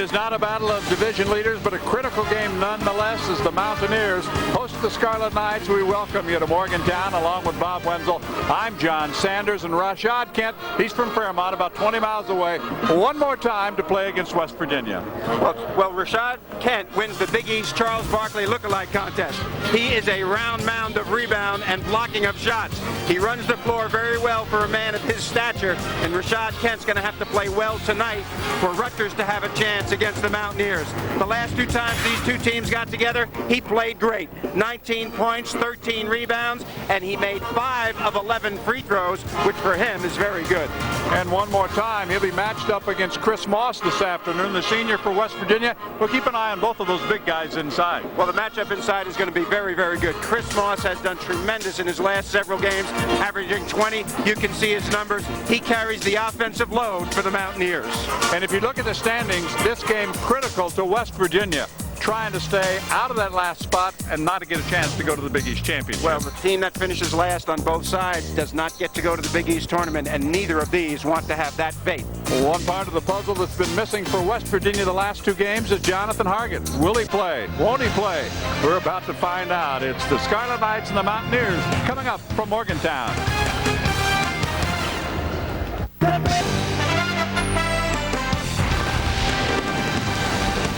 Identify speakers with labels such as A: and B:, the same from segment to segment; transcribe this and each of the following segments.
A: is not a battle of division leaders, but a critical game nonetheless as the Mountaineers host the Scarlet Knights. We welcome you to Morgantown along with Bob Wenzel. I'm John Sanders, and Rashod Kent, he's from Fairmont, about 20 miles away, one more time to play against West Virginia.
B: Well, Rashod Kent wins the Big East Charles Barkley lookalike contest. He is a round mound of rebound and blocking of shots. He runs the floor very well for a man of his stature, and Rashod Kent's going to have to play well tonight for Rutgers to have a chance against the Mountaineers. The last two times these two teams got together, he played great. 19 points, 13 rebounds, and he made 5 of 11 free throws, which for him is very good.
A: And one more time, he'll be matched up against Chris Moss this afternoon, the senior for West Virginia. We'll keep an eye on both of those big guys inside.
B: Well, the matchup inside is going to be very, very good. Chris Moss has done tremendous in his last several games, averaging 20. You can see his numbers. He carries the offensive load for the Mountaineers.
A: And if you look at the standings, this game critical to West Virginia, trying to stay out of that last spot and not to get a chance to go to the Big East Championship.
B: Well, the team that finishes last on both sides does not get to go to the Big East tournament, and neither of these want to have that fate.
A: One part of the puzzle that's been missing for West Virginia the last two games is Jonathan Hargett. Will he play? Won't he play? We're about to find out. It's the Scarlet Knights and the Mountaineers coming up from Morgantown.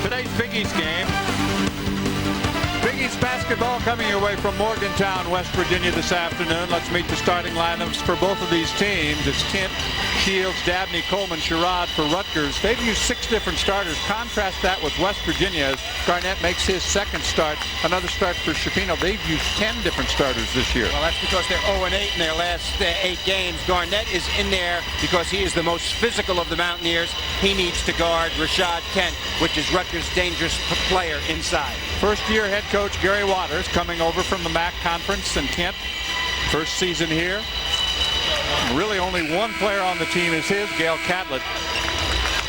A: Today's Big East game. Big East basketball coming your way from Morgantown, West Virginia this afternoon. Let's meet the starting lineups for both of these teams. It's Kent, Shields, Dabney, Coleman, Sherrod for Rutgers. They've used 6 different starters. Contrast that with West Virginia as Garnett makes his second start. Another start for SCHIFINO. They've used 10 different starters this year.
B: Well, that's because they're 0-8 in their last 8 games. Garnett is in there because he is the most physical of the Mountaineers. He needs to guard Rashod Kent, which is Rutgers' dangerous player inside.
A: First-year head coach Gary Waters coming over from the MAC conference, and Kent, first season here. Really only one player on the team is his, Gail Catlett.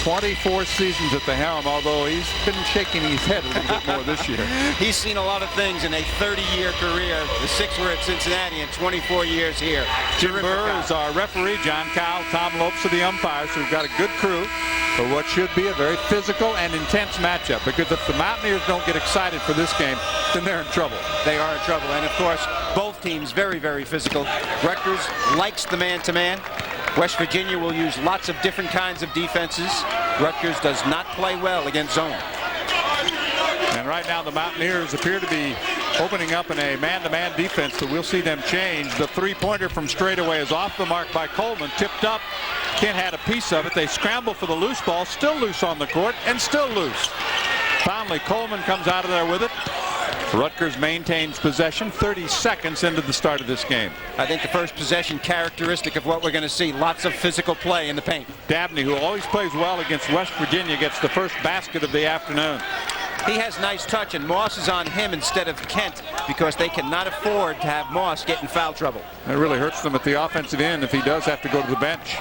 A: 24 seasons at the helm, although he's been shaking his head a little bit more this year.
B: He's seen a lot of things in a 30-year career. The 6 were at Cincinnati and 24 years here.
A: Jim Burr is our referee, John Cowell, Tom Lopes are the umpires, so we've got a good crew for what should be a very physical and intense matchup, because if the Mountaineers don't get excited for this game, then they're in trouble.
B: They are in trouble, and of course, both teams very, very physical. Rutgers likes the man-to-man. West Virginia will use lots of different kinds of defenses. Rutgers does not play well against zone.
A: And right now the Mountaineers appear to be opening up in a man-to-man defense, so we'll see them change. The three-pointer from straightaway is off the mark by Coleman, tipped up. Kent had a piece of it. They scramble for the loose ball, still loose on the court, and still loose. Finally, Coleman comes out of there with it. Rutgers maintains possession 30 seconds into the start of this game.
B: I think the first possession characteristic of what we're going to see. Lots of physical play in the paint.
A: Dabney, who always plays well against West Virginia, gets the first basket of the afternoon.
B: He has nice touch, and Moss is on him instead of Kent because they cannot afford to have Moss get in foul trouble.
A: It really hurts them at the offensive end if he does have to go to the bench.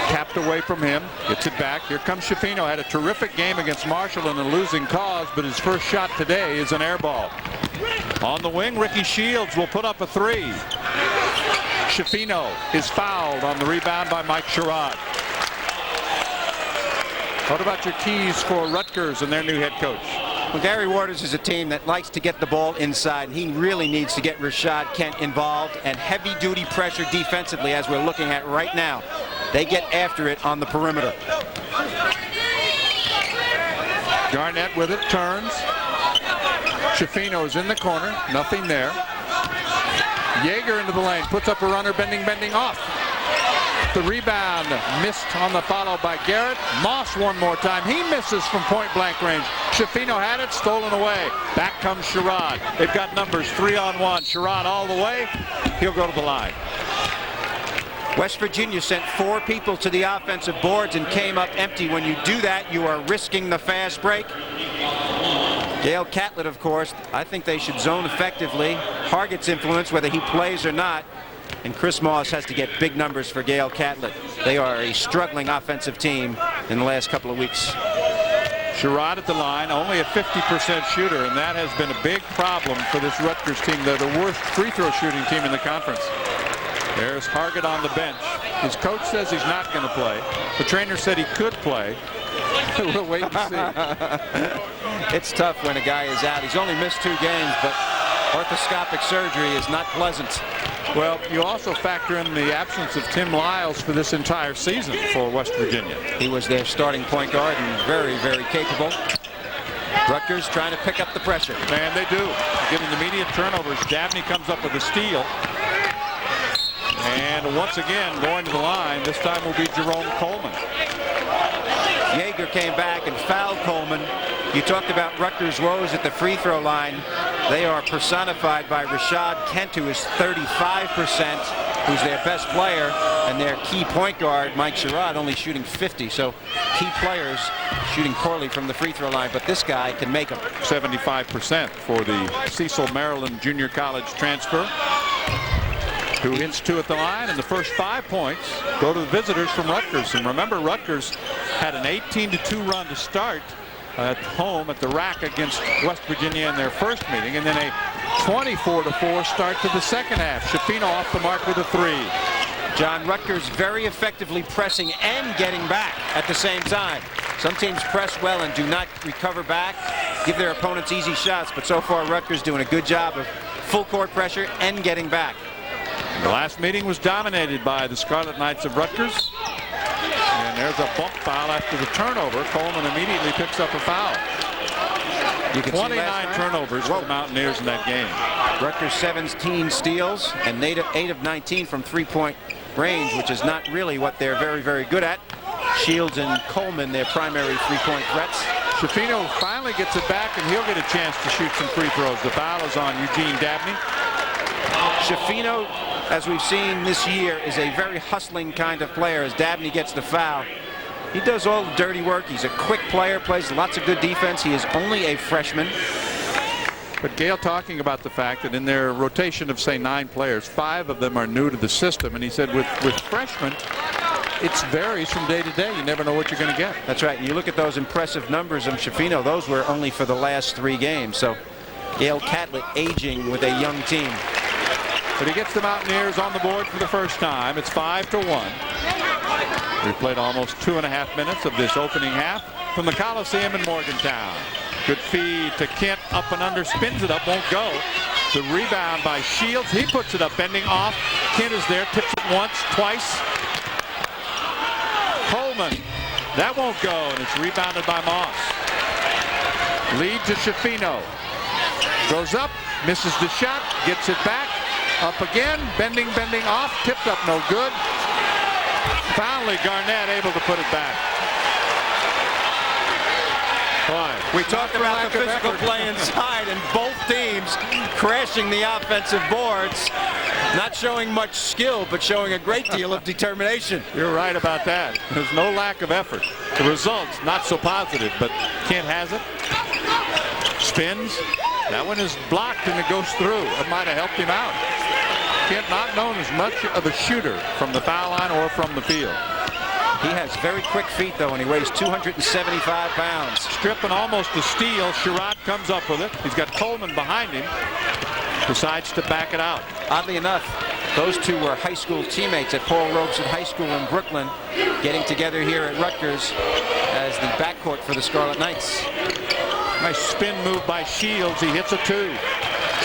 A: Tapped away from him, gets it back. Here comes SCHIFINO. Had a terrific game against Marshall in a losing cause, but his first shot today is an air ball. On the wing, Ricky Shields will put up a 3. SCHIFINO is fouled on the rebound by Mike Sherrod. What about your keys for Rutgers and their new head coach?
B: Well, Gary Waters is a team that likes to get the ball inside, and he really needs to get Rashod Kent involved and heavy-duty pressure defensively, as we're looking at right now. They get after it on the perimeter.
A: Garnett with it, turns. SCHIFINO is in the corner, nothing there. Yeager into the lane, puts up a runner, bending off. The rebound missed on the follow by Garrett. Moss one more time. He misses from point-blank range. SCHIFINO had it, stolen away. Back comes Sherrod. They've got numbers 3-on-1. Sherrod all the way. He'll go to the line.
B: West Virginia sent 4 people to the offensive boards and came up empty. When you do that, you are risking the fast break. Gail Catlett, of course, I think they should zone effectively. Hargett's influence, whether he plays or not. And Chris Moss has to get big numbers for Gail Catlett. They are a struggling offensive team in the last couple of weeks.
A: Sherrod at the line, only a 50% shooter, and that has been a big problem for this Rutgers team. They're the worst free throw shooting team in the conference. There's Hargett on the bench. His coach says he's not going to play. The trainer said he could play. We'll wait and see.
B: It's tough when a guy is out. He's only missed 2 games, but orthoscopic surgery is not pleasant.
A: Well, you also factor in the absence of Tim Lyles for this entire season for West Virginia.
B: He was their starting point guard and very, very capable. Rutgers trying to pick up the pressure.
A: And they do. Getting immediate turnovers. Dabney comes up with a steal. And once again, going to the line, this time will be Jerome Coleman.
B: Yeager came back and fouled Coleman. You talked about Rutgers' woes at the free throw line. They are personified by Rashod Kent, who is 35%, who's their best player, and their key point guard, Mike Sherrod, only shooting 50. So key players shooting poorly from the free throw line, but this guy can make them.
A: 75% for the Cecil, Maryland junior college transfer, who hits 2 at the line, and the first 5 points go to the visitors from Rutgers. And remember, Rutgers had an 18-2 run to start at home at the rack against West Virginia in their first meeting, and then a 24-4 start to the second half. SCHIFINO off the mark with a 3.
B: John, Rutgers very effectively pressing and getting back at the same time. Some teams press well and do not recover back, give their opponents easy shots, but so far Rutgers doing a good job of full court pressure and getting back.
A: The last meeting was dominated by the Scarlet Knights of Rutgers. And there's a bump foul after the turnover. Coleman immediately picks up a foul. 29 turnovers for the Mountaineers in that game.
B: Rutgers 17 steals and 8 of 19 from three-point range, which is not really what they're very, very good at. Shields and Coleman, their primary three-point threats.
A: SCHIFINO finally gets it back, and he'll get a chance to shoot some free throws. The foul is on Eugene Dabney.
B: SCHIFINO, as we've seen this year, is a very hustling kind of player. As Dabney gets the foul, he does all the dirty work. He's a quick player, plays lots of good defense. He is only a freshman.
A: But Gail talking about the fact that in their rotation of, say, 9 players, 5 of them are new to the system. And he said with freshmen, it varies from day to day. You never know what you're going to get.
B: That's right. And you look at those impressive numbers of SCHIFINO. Those were only for the last 3 games. So Gail Catlett aging with a young team.
A: But he gets the Mountaineers on the board for the first time. It's 5-1. We've played almost 2.5 minutes of this opening half from the Coliseum in Morgantown. Good feed to Kent, up and under, spins it up, won't go. The rebound by Shields. He puts it up, bending off. Kent is there, tips it once, twice. Coleman, that won't go, and it's rebounded by Moss. Lead to SCHIFINO. Goes up, misses the shot, gets it back. Up again, bending off, tipped up, no good. Finally, Garnett able to put it back. Boy,
B: we talked about the physical play inside, and both teams crashing the offensive boards. Not showing much skill, but showing a great deal of determination.
A: You're right about that. There's no lack of effort. The results, not so positive, but Kent has it. Spins. That one is blocked, and it goes through. It might have helped him out. Kent not known as much of a shooter from the foul line or from the field.
B: He has very quick feet, though, and he weighs 275 pounds.
A: Stripping almost a steal. Sherrod comes up with it. He's got Coleman behind him. Decides to back it out.
B: Oddly enough, those two were high school teammates at Paul Robeson High School in Brooklyn, getting together here at Rutgers as the backcourt for the Scarlet Knights.
A: Nice spin move by Shields. He hits a 2.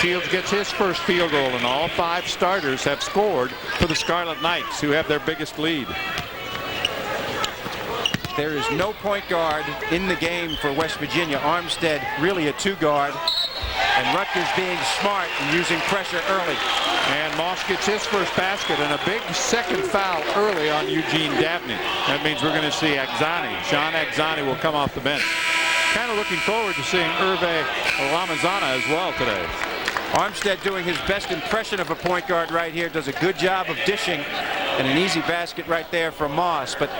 A: Shields gets his first field goal, and all 5 starters have scored for the Scarlet Knights, who have their biggest lead.
B: There is no point guard in the game for West Virginia. Armstead really a 2 guard, and Rutgers being smart and using pressure early.
A: And Moss gets his first basket, and a big second foul early on Eugene Dabney. That means we're going to see Agzani. Sean Agzani will come off the bench. Kind of looking forward to seeing Hervé Lamazana as well today.
B: Armstead doing his best impression of a point guard right here. Does a good job of dishing, and an easy basket right there from Moss. But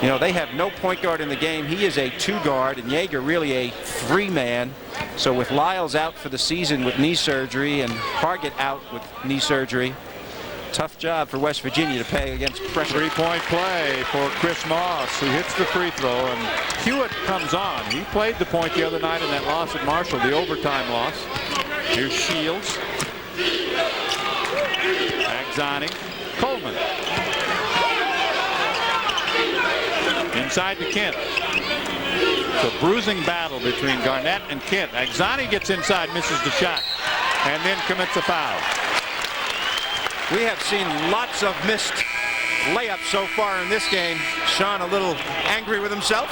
B: you know, they have no point guard in the game. He is a 2 guard, and Yeager really a 3-man. So with Lyles out for the season with knee surgery and Hargett out with knee surgery, tough job for West Virginia to pay against pressure.
A: 3-point play for Chris Moss, who hits the free throw, and Hewitt comes on. He played the point the other night in that loss at Marshall, the overtime loss. Here's Shields. Agzani. Coleman. Inside to Kent. It's a bruising battle between Garnett and Kent. Agzani gets inside, misses the shot, and then commits a foul.
B: We have seen lots of missed layups so far in this game. Sean a little angry with himself.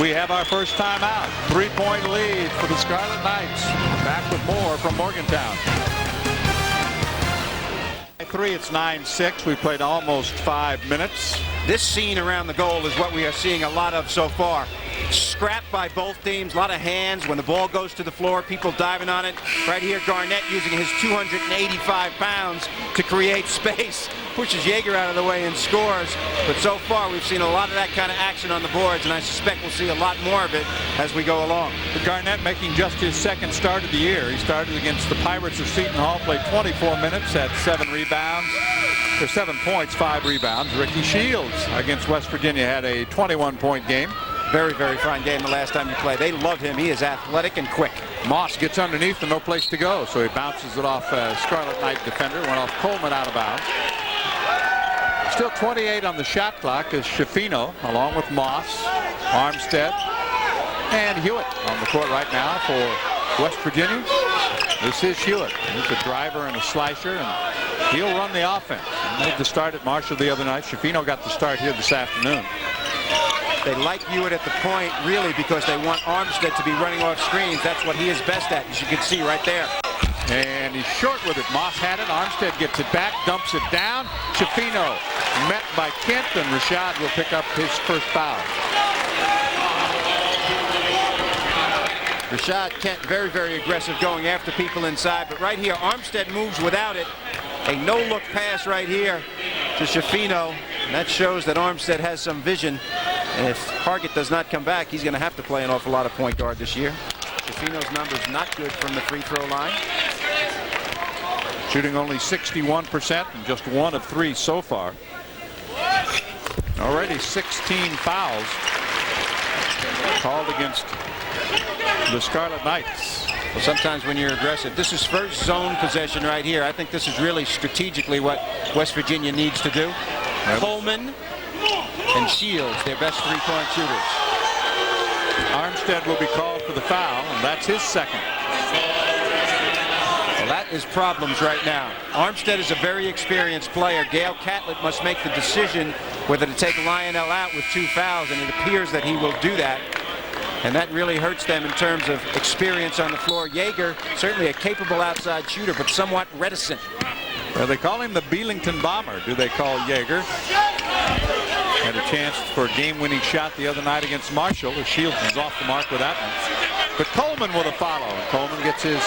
A: We have our first timeout. 3-point lead for the Scarlet Knights. Back with more from Morgantown. 3, it's 9-6. We played almost 5 minutes.
B: This scene around the goal is what we are seeing a lot of so far. Scrap by both teams, a lot of hands. When the ball goes to the floor, people diving on it. Right here, Garnett using his 285 pounds to create space. Pushes Jaeger out of the way and scores. But so far, we've seen a lot of that kind of action on the boards, and I suspect we'll see a lot more of it as we go along.
A: Garnett making just his second start of the year. He started against the Pirates of Seton Hall, played 24 minutes, had 7 rebounds. There's 7 points, 5 rebounds. Ricky Shields against West Virginia had a 21-point game.
B: Very, very fine game the last time you played. They love him. He is athletic and quick.
A: Moss gets underneath and no place to go, so he bounces it off a Scarlet Knight defender. Went off Coleman out of bounds. Still 28 on the shot clock is SCHIFINO, along with Moss, Armstead, and Hewitt on the court right now for West Virginia. This is Hewitt. He's a driver and a slicer, and he'll run the offense. He made the start at Marshall the other night. SCHIFINO got the start here this afternoon.
B: They like Hewitt at the point, really, because they want Armstead to be running off screens. That's what he is best at, as you can see right there.
A: And he's short with it. Moss had it. Armstead gets it back, dumps it down. SCHIFINO met by Kent, and Rashod will pick up his first foul.
B: Rashod Kent very, very aggressive going after people inside. But right here, Armstead moves without it. A no-look pass right here to SCHIFINO. And that shows that Armstead has some vision. And if Hargett does not come back, he's going to have to play an awful lot of point guard this year. SCHIFINO's numbers not good from the free throw line.
A: Shooting only 61% and just 1 of 3 so far. Already 16 fouls called against the Scarlet Knights.
B: Well, sometimes when you're aggressive, this is first zone possession right here. I think this is really strategically what West Virginia needs to do. Yep. Coleman and Shields, their best 3-point shooters.
A: Armstead will be called for the foul, and that's his second.
B: Well, that is problems right now. Armstead is a very experienced player. Gail Catlett must make the decision whether to take Lionel out with 2 fouls, and it appears that he will do that. And that really hurts them in terms of experience on the floor. Jaeger, certainly a capable outside shooter, but somewhat reticent.
A: Well, they call him the Beelington Bomber. Do they call Jaeger? Had a chance for a game-winning shot the other night against Marshall. The Shields is off the mark with that one. But Coleman with a follow. Coleman gets his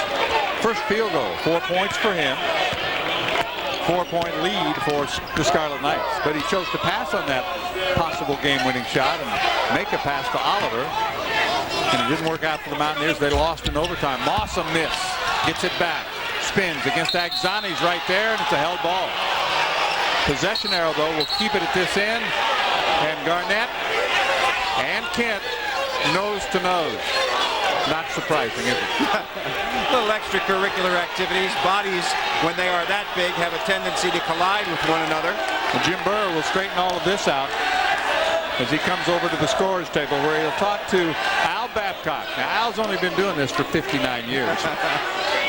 A: first field goal. 4 points for him. 4-point lead for the Scarlet Knights. But he chose to pass on that possible game-winning shot and make a pass to Oliver. And it didn't work out for the Mountaineers. They lost in overtime. Moss a miss. Gets it back. Spins against Agzani's right there, and it's a held ball. Possession arrow, though, will keep it at this end. And Garnett and Kent nose to nose. Not surprising, is it?
B: Little extracurricular activities. Bodies, when they are that big, have a tendency to collide with one another.
A: And Jim Burr will straighten all of this out as he comes over to the scorer's table, where he'll talk to Al Babcock. Now, Al's only been doing this for 59 years.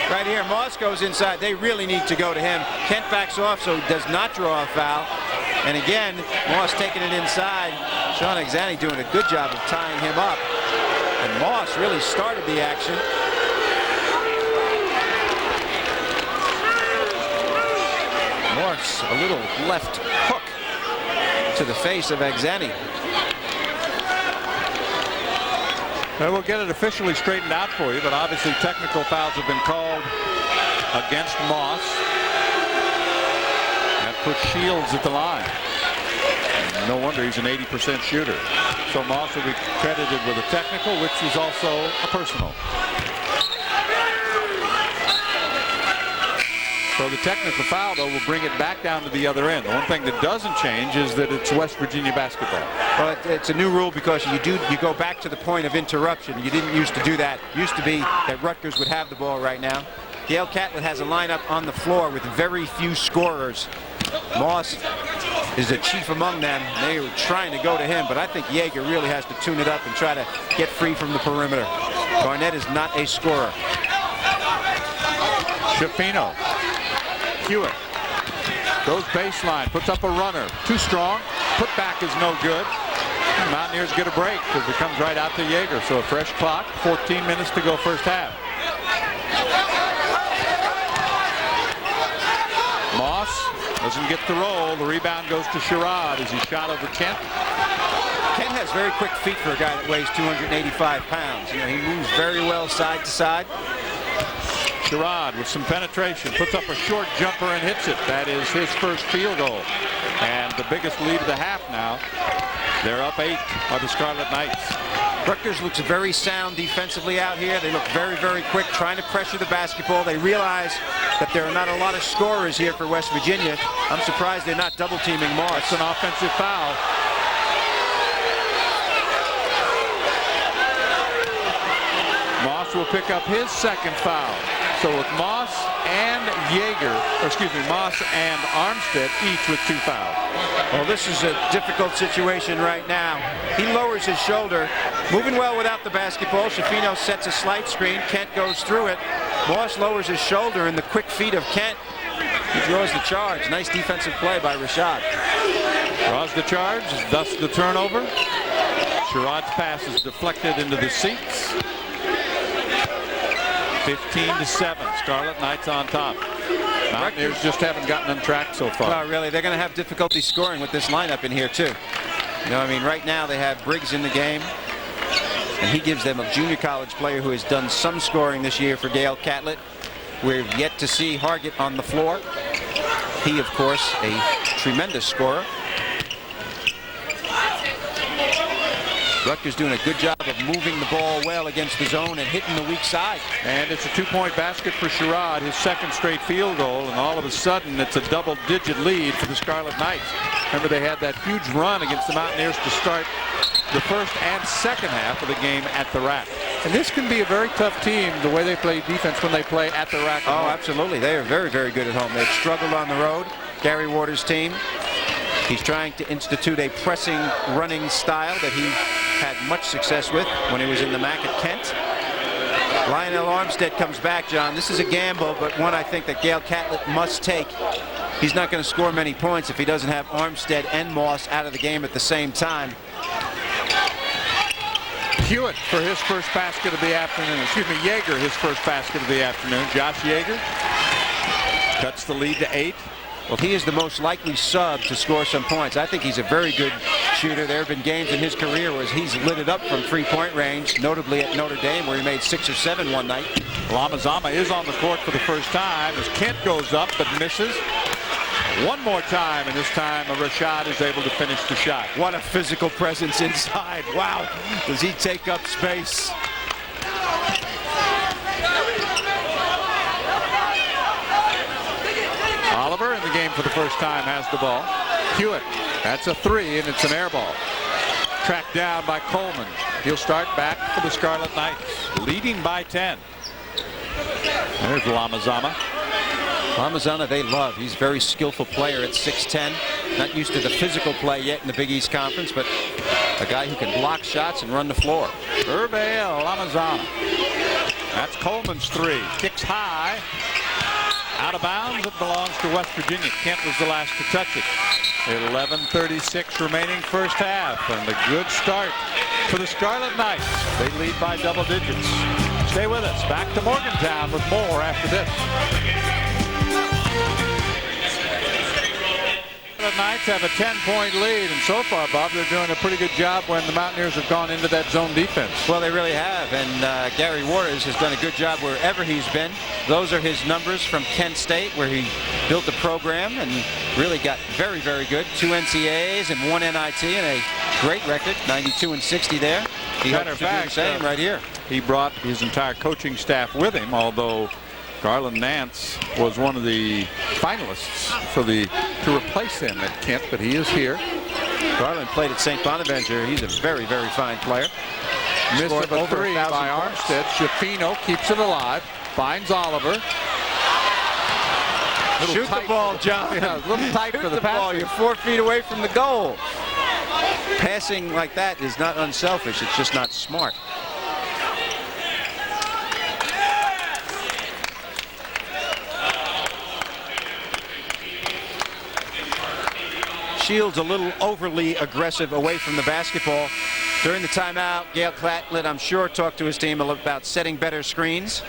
B: Right here, Moss goes inside. They really need to go to him. Kent backs off, so he does not draw a foul. And again, Moss taking it inside. Sean Agzani doing a good job of tying him up. And Moss really started the action. Moss, a little left hook to the face of Agzani.
A: Well, we'll get it officially straightened out for you, but obviously technical fouls have been called against Moss. That puts Shields at the line. And no wonder he's an 80% shooter. So Moss will be credited with a technical, which is also a personal. So the technical foul, though, will bring it back down to the other end. The one thing that doesn't change is that it's West Virginia basketball.
B: Well, it's a new rule because you go back to the point of interruption. You didn't used to do that. It used to be that Rutgers would have the ball right now. Gail Catlett has a lineup on the floor with very few scorers. Moss is a chief among them. They were trying to go to him, but I think Jaeger really has to tune it up and try to get free from the perimeter. Garnett is not a scorer.
A: SCHIFINO. Hewitt goes baseline, puts up a runner. Too strong. Put back is no good. The Mountaineers get a break because it comes right out to Jaeger. So a fresh clock, 14 minutes to go first half. Moss doesn't get the roll. The rebound goes to Sherrod as he shot over Kent.
B: Kent has very quick feet for a guy that weighs 285 pounds. You know, he moves very well side to side.
A: Sherrod with some penetration, puts up a short jumper and hits it. That is his first field goal. And the biggest lead of the half now. They're up 8 are the Scarlet Knights.
B: Rutgers looks very sound defensively out here. They look very, very quick, trying to pressure the basketball. They realize that there are not a lot of scorers here for West Virginia. I'm surprised they're not double teaming Moss.
A: It's an offensive foul. Moss will pick up his second foul. So with Moss and Moss and Armstead each with 2 fouls.
B: Well, this is a difficult situation right now. He lowers his shoulder, moving well without the basketball. SCHIFINO sets a slight screen. Kent goes through it. Moss lowers his shoulder, and the quick feet of Kent. He draws the charge. Nice defensive play by Rashod.
A: Draws the charge, thus the turnover. Sherrod's pass is deflected into the seats. 15-7. Scarlet Knights on top. Mountaineers just haven't gotten on track so far.
B: Not really. They're going to have difficulty scoring with this lineup in here too. You know, I mean, right now they have Briggs in the game, and he gives them a junior college player who has done some scoring this year for Gail Catlett. We're yet to see Hargett on the floor. He, of course, a tremendous scorer. Rutgers doing a good job of moving the ball well against the zone and hitting the weak side.
A: And it's a 2-point basket for Sherrod, his second straight field goal, and all of a sudden it's a double-digit lead for the Scarlet Knights. Remember, they had that huge run against the Mountaineers to start the first and second half of the game at the rack. And this can be a very tough team, the way they play defense when they play at the rack.
B: Oh, absolutely. They are very, very good at home. They've struggled on the road. Gary Waters' team. He's trying to institute a pressing running style that he had much success with when he was in the MAC at Kent. Lionel Armstead comes back, John. This is a gamble, but one I think that Gail Catlett must take. He's not going to score many points if he doesn't have Armstead and Moss out of the game at the same time.
A: Hewitt for his first basket of the afternoon. Jaeger, his first basket of the afternoon. Josh Jaeger cuts the lead to 8.
B: Well, he is the most likely sub to score some points. I think he's a very good shooter. There have been games in his career where he's lit it up from 3-point range, notably at Notre Dame, where he made 6 or 7 one night.
A: Lamazama is on the court for the first time as Kent goes up but misses. One more time, and this time Rashod is able to finish the shot.
B: What a physical presence inside. Wow, does he take up space.
A: Oliver in the game for the first time has the ball. Hewitt, that's a 3, and it's an air ball. Tracked down by Coleman. He'll start back for the Scarlet Knights, leading by 10. There's Lamazama.
B: Lamazama they love. He's a very skillful player at 6'10". Not used to the physical play yet in the Big East Conference, but a guy who can block shots and run the floor.
A: Herbe Lamazama. That's Coleman's 3. Kicks high. Out of bounds. It belongs to West Virginia. Kent was the last to touch it. 11:36 remaining first half, and a good start for the Scarlet Knights. They lead by double digits. Stay with us. Back to Morgantown with more after this. The Knights have a 10-point lead, and so far, Bob, they're doing a pretty good job when the Mountaineers have gone into that zone defense.
B: Well, they really have, and Gary Waters has done a good job wherever he's been. Those are his numbers from Kent State, where he built the program and really got very, very good. 2 NCAAs and 1 NIT, and a great record, 92-60 there. He hopes to do the same right here.
A: He brought his entire coaching staff with him, although Garland Nance was one of the finalists for to replace him at Kent, but he is here.
B: Garland played at St. Bonaventure. He's a very, very fine player.
A: Miss of a 3 by Armstead. SCHIFINO keeps it alive. Finds Oliver.
B: Shoot the ball, John.
A: Yeah, a little tight for the
B: ball.
A: pass.
B: You're 4 feet away from the goal. Passing like that is not unselfish. It's just not smart. Shields a little overly aggressive away from the basketball. During the timeout, Gail Catlett, I'm sure, talked to his team about setting better screens.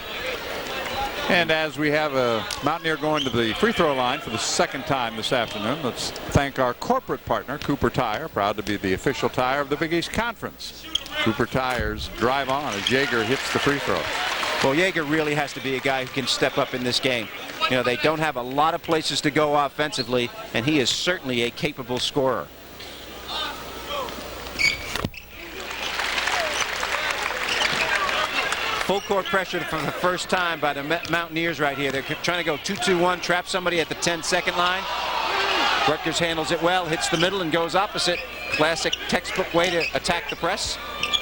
A: And as we have a Mountaineer going to the free throw line for the second time this afternoon, let's thank our corporate partner, Cooper Tire, proud to be the official tire of the Big East Conference. Cooper Tires drive on as Jaeger hits the free throw.
B: Well, Jaeger really has to be a guy who can step up in this game. You know, they don't have a lot of places to go offensively, and he is certainly a capable scorer. Full court pressure for the first time by the Mountaineers right here. They're trying to go 2-2-1, trap somebody at the 10-second line. Rutgers handles it well, hits the middle and goes opposite. Classic textbook way to attack the press.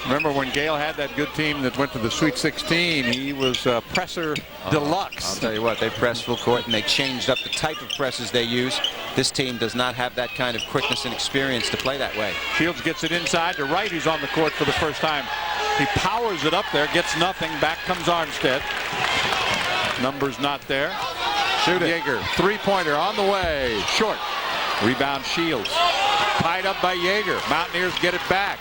A: Remember when Gale had that good team that went to the Sweet 16, he was presser deluxe.
B: I'll tell you what, they press full court and they changed up the type of presses they use. This team does not have that kind of quickness and experience to play that way.
A: Shields gets it inside to Wright, who's on the court for the first time. He powers it up there, gets nothing. Back comes Armstead. Numbers not there.
B: Shoot it.
A: Jaeger, three-pointer on the way. Short. Rebound Shields. Tied up by Jaeger. Mountaineers get it back.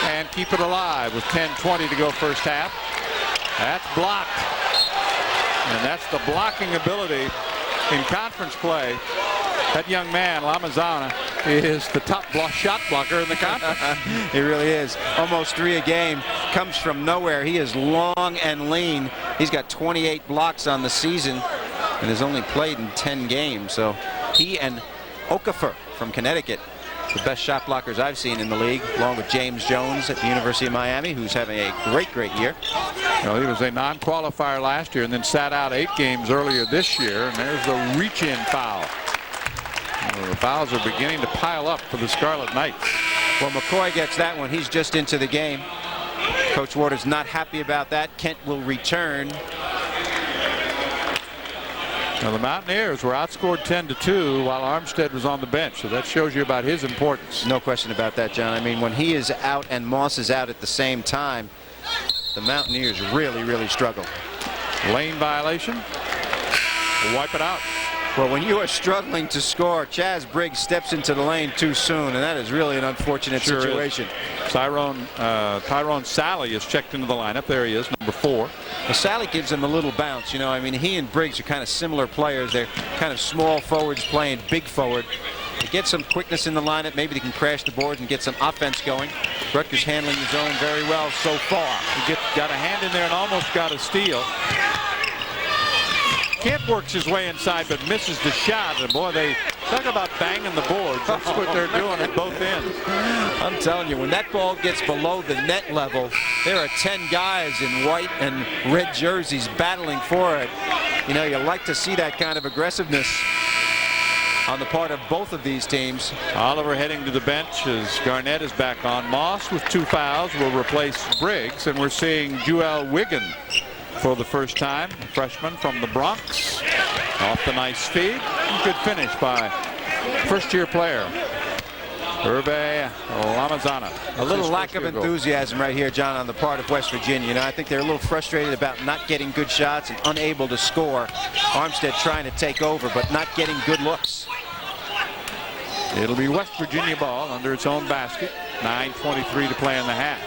A: And keep it alive with 10:20 to go first half. That's blocked. And that's the blocking ability in conference play. That young man, Lamazana, is the top shot blocker in the conference.
B: He really is. Almost 3 a game. Comes from nowhere. He is long and lean. He's got 28 blocks on the season and has only played in 10 games. So he and Okafor from Connecticut, the best shot blockers I've seen in the league, along with James Jones at the University of Miami, who's having a great year.
A: Well, he was a non-qualifier last year and then sat out 8 games earlier this year. And there's the reach-in foul. Well, the fouls are beginning to pile up for the Scarlet Knights.
B: Well, McCoy gets that one. He's just into the game. Coach Ward is not happy about that. Kent will return.
A: Now the Mountaineers were outscored 10-2 while Armstead was on the bench, so that shows you about his importance.
B: No question about that, John. I mean, when he is out and Moss is out at the same time, the Mountaineers really struggle.
A: Lane violation. Wipe it out.
B: Well, when you are struggling to score, CHAZ Briggs steps into the lane too soon, and that is really an unfortunate situation.
A: Tyrone Sally is checked into the lineup. There he is, number 4.
B: Well, Sally gives him a little bounce. You know, I mean, he and Briggs are kind of similar players. They're kind of small forwards playing big forward. They get some quickness in the lineup. Maybe they can crash the boards and get some offense going. Rutgers handling the zone very well so far.
A: He got a hand in there and almost got a steal. Kent works his way inside but misses the shot. And boy, they talk about banging the boards. That's what they're doing at both ends.
B: I'm telling you, when that ball gets below the net level, there are 10 guys in white and red jerseys battling for it. You know, you like to see that kind of aggressiveness on the part of both of these teams.
A: Oliver heading to the bench as Garnett is back on. Moss with 2 fouls will replace Briggs, and we're seeing Juel Wiggan for the first time, a freshman from the Bronx. Off the nice feed. Good finish by first-year player Hervé Lamazana.
B: A little lack of enthusiasm right here, John, on the part of West Virginia. You know, I think they're a little frustrated about not getting good shots and unable to score. Armstead trying to take over, but not getting good looks.
A: It'll be West Virginia ball under its own basket. 9:23 to play in the half.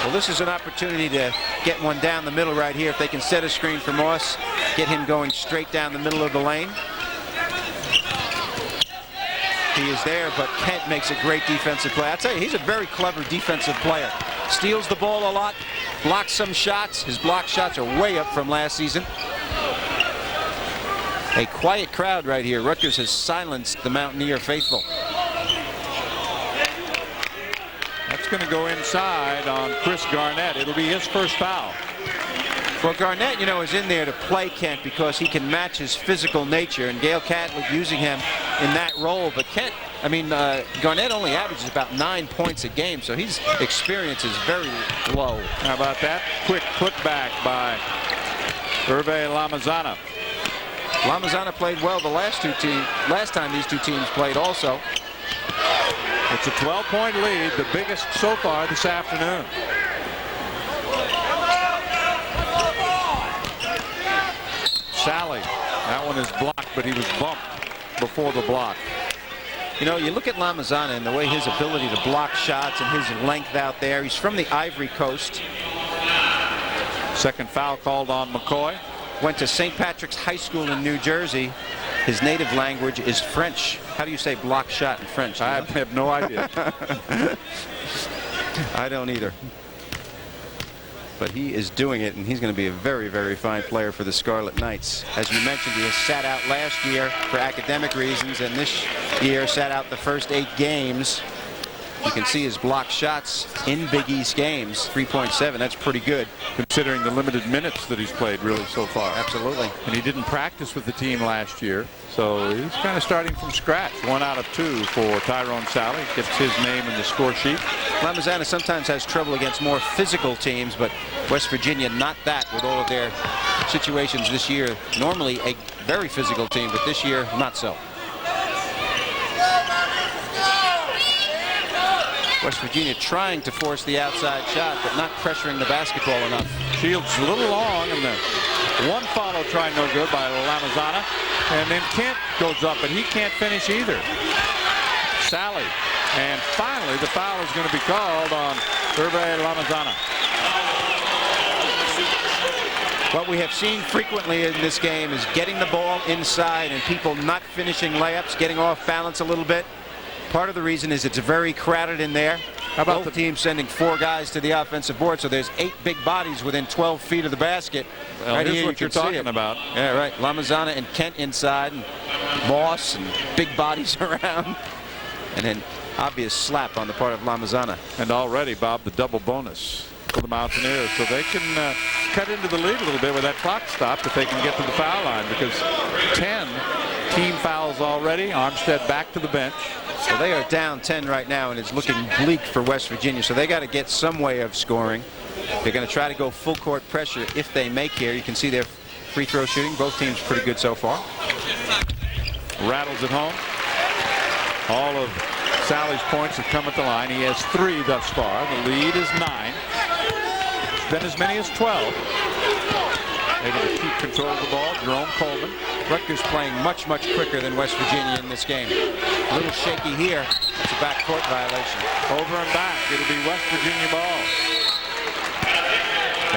B: Well, this is an opportunity to get one down the middle right here. If they can set a screen for Moss, get him going straight down the middle of the lane. He is there, but Kent makes a great defensive play. I'll tell you, he's a very clever defensive player. Steals the ball a lot, blocks some shots. His block shots are way up from last season. A quiet crowd right here. Rutgers has silenced the Mountaineer faithful.
A: That's going to go inside on Chris Garnett. It'll be his first foul.
B: Well, Garnett, you know, is in there to play Kent because he can match his physical nature, and Gail Catlett using him in that role. But Kent
C: I mean, Garnett only averages about 9 points a game, so his experience is very low.
A: How about that? Quick putback by Hervé Lamazana.
C: Lamazana played well the last time these two teams played also.
A: It's a 12-point lead, the biggest so far this afternoon. Sally, that one is blocked, but he was bumped before the block.
C: You know, you look at Lamazana and the way his ability to block shots and his length out there. He's from the Ivory Coast.
A: Second foul called on McCoy.
C: Went to St. Patrick's High School in New Jersey. His native language is French. How do you say block shot in French?
A: I have no idea.
C: I don't either. But he is doing it, and he's going to be a very, very fine player for the Scarlet Knights. As you mentioned, he has sat out last year for academic reasons, and this year sat out the first 8 games. You can see his block shots in Big East games, 3.7. That's pretty good.
A: Considering the limited minutes that he's played really so far.
C: Absolutely.
A: And he didn't practice with the team last year, so he's kind of starting from scratch. 1 out of 2 for Tyrone Sally. Gets his name in the score sheet.
C: Lamazana sometimes has trouble against more physical teams, but West Virginia not that with all of their situations this year. Normally a very physical team, but this year not so. West Virginia trying to force the outside shot, but not pressuring the basketball enough.
A: Shields a little long, and the one follow try no good by Lamazana. And then Kent goes up, but he can't finish either. Sally. And finally, the foul is going to be called on Hervé Lamazana.
C: What we have seen frequently in this game is getting the ball inside and people not finishing layups, getting off balance a little bit. Part of the reason is it's very crowded in there.
A: How about
C: both teams sending 4 guys to the offensive board, so there's 8 big bodies within 12 feet of the basket.
A: Well,
C: right
A: here's
C: here
A: what you're talking about.
C: Yeah, right. Lamazana and Kent inside, and Moss and big bodies around. And then obvious slap on the part of Lamazana.
A: And already, Bob, the double bonus for the Mountaineers. So they can cut into the lead a little bit with that clock stopped if they can get to the foul line, because 10 team fouls already. Armstead back to the bench.
C: So they are down 10 right now, and it's looking bleak for West Virginia. So they got to get some way of scoring. They're going to try to go full court pressure if they make here. You can see their free throw shooting. Both teams pretty good so far.
A: Rattles it home. All of Sally's points have come at the line. He has 3 thus far. The lead is 9. It's been as many as 12. Able to keep control of the ball. Jerome Coleman.
C: Rutgers playing much, much quicker than West Virginia in this game. A little shaky here. It's a backcourt violation.
A: Over and back. It'll be West Virginia ball.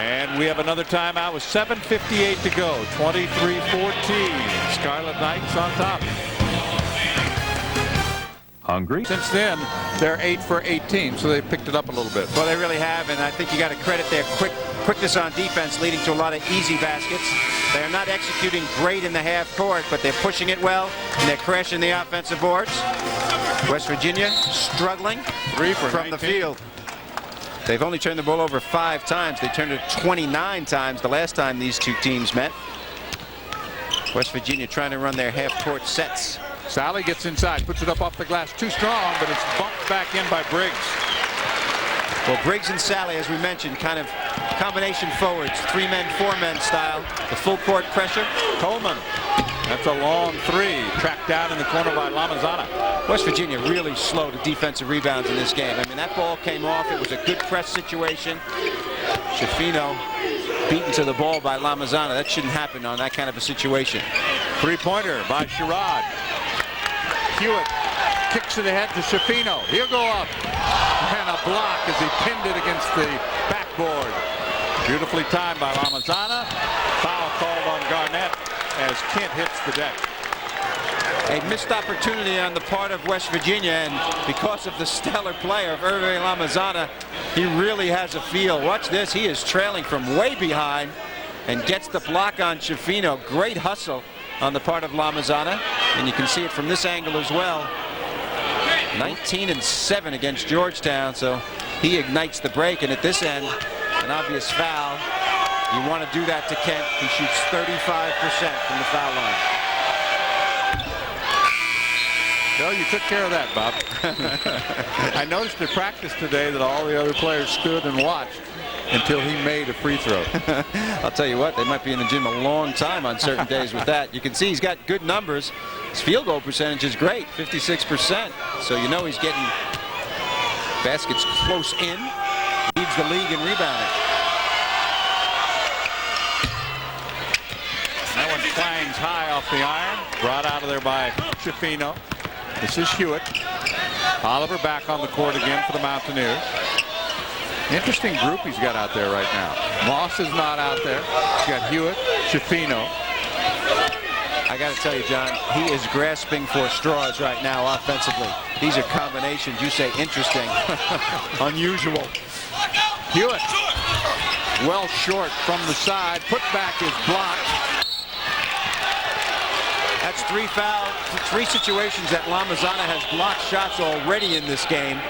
A: And we have another timeout with 7:58 to go. 23-14. Scarlet Knights on top.
D: Hungry?
A: Since then, they're 8 for 18, so they've picked it up a little bit.
C: Well, they really have, and I think you got to credit their quickness on defense, leading to a lot of easy baskets. They are not executing great in the half court, but they're pushing it well, and they're crashing the offensive boards. West Virginia struggling
A: 3 for
C: from
A: 19.
C: the field. They've only turned the ball over 5 times. They turned it 29 times the last time these two teams met. West Virginia trying to run their half-court sets.
A: Sally gets inside, puts it up off the glass, too strong, but it's bumped back in by Briggs.
C: Well, Briggs and Sally, as we mentioned, kind of combination forwards, 3-men, 4-men style. The full court pressure.
A: Coleman. That's a long 3, tracked down in the corner by Lamazana.
C: West Virginia really slow to defensive rebounds in this game. I mean, that ball came off. It was a good press situation. SCHIFINO beaten to the ball by Lamazana. That shouldn't happen on that kind of a situation.
A: 3-pointer by Sherrod. Hewitt kicks it ahead to SCHIFINO. He'll go up. And a block as he pinned it against the backboard. Beautifully timed by Lamazana. Foul called on Garnett as Kent hits the deck.
C: A missed opportunity on the part of West Virginia, and because of the stellar play of Hervé Lamazana, he really has a feel. Watch this. He is trailing from way behind and gets the block on SCHIFINO. Great hustle on the part of Lamazana, and you can see it from this angle as well. 19-7 against Georgetown, so he ignites the break, and at this end, an obvious foul. You want to do that to Kent. He shoots 35% from the foul line.
A: Well, you took care of that, Bob. I noticed at practice today that all the other players stood and watched until he made a free throw.
C: I'll tell you what, they might be in the gym a long time on certain days with that. You can see he's got good numbers. His field goal percentage is great, 56%. So you know he's getting baskets close in. Leads the league in rebounding.
A: That one clangs high off the iron. Brought out of there by SCHIFINO. This is Hewitt. Oliver back on the court again for the Mountaineers. Interesting group he's got out there right now. Moss is not out there. He's got Hewitt, SCHIFINO.
C: I got to tell you, John, he is grasping for straws right now offensively. These are combinations, you say interesting, unusual.
A: Hewitt, well short from the side. Put back is blocked.
C: That's three situations that Lamazana has blocked shots already in this game.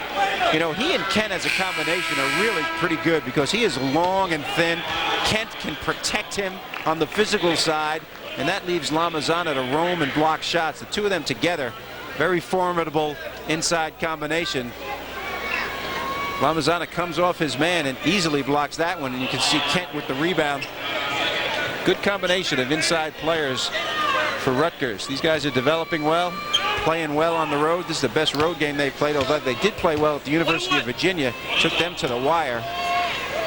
C: You know, he and Kent as a combination are really pretty good because he is long and thin. Kent can protect him on the physical side, and that leaves Lamazana to roam and block shots. The two of them together, very formidable inside combination. Lamazana comes off his man and easily blocks that one, and you can see Kent with the rebound. Good combination of inside players for Rutgers. These guys are developing well, playing well on the road. This is the best road game they've played, although they did play well at the University of Virginia. Took them to the wire.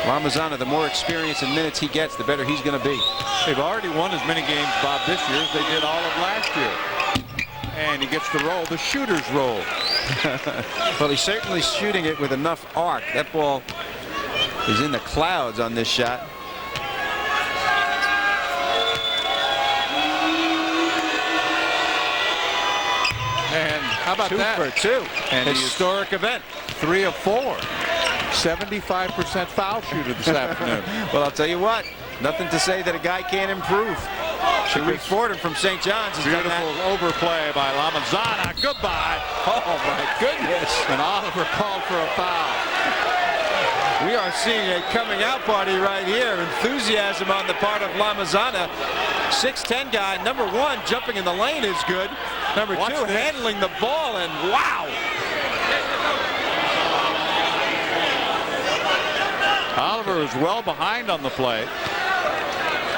C: Lamazana, the more experience and minutes he gets, the better he's going to be.
A: They've already won as many games, Bob, this year as they did all of last year. And he gets the roll, the shooter's roll.
C: Well, he's certainly shooting it with enough arc. That ball is in the clouds on this shot.
A: And how about that?
C: 2 for 2.
A: And
C: historic event.
A: 3 of 4. 75% foul shooter this afternoon.
C: Well, I'll tell you what. Nothing to say that a guy can't improve. Sharif Fordham from St. John's is doing that.
A: Beautiful overplay by Lamazana. Goodbye.
C: Oh, my goodness.
A: And Oliver called for a foul.
C: We are seeing a coming out party right here. Enthusiasm on the part of Lamazana. 6'10" guy. Number 1, jumping in the lane is good. Number 2, handling the ball, and wow.
A: Oliver is well behind on the play.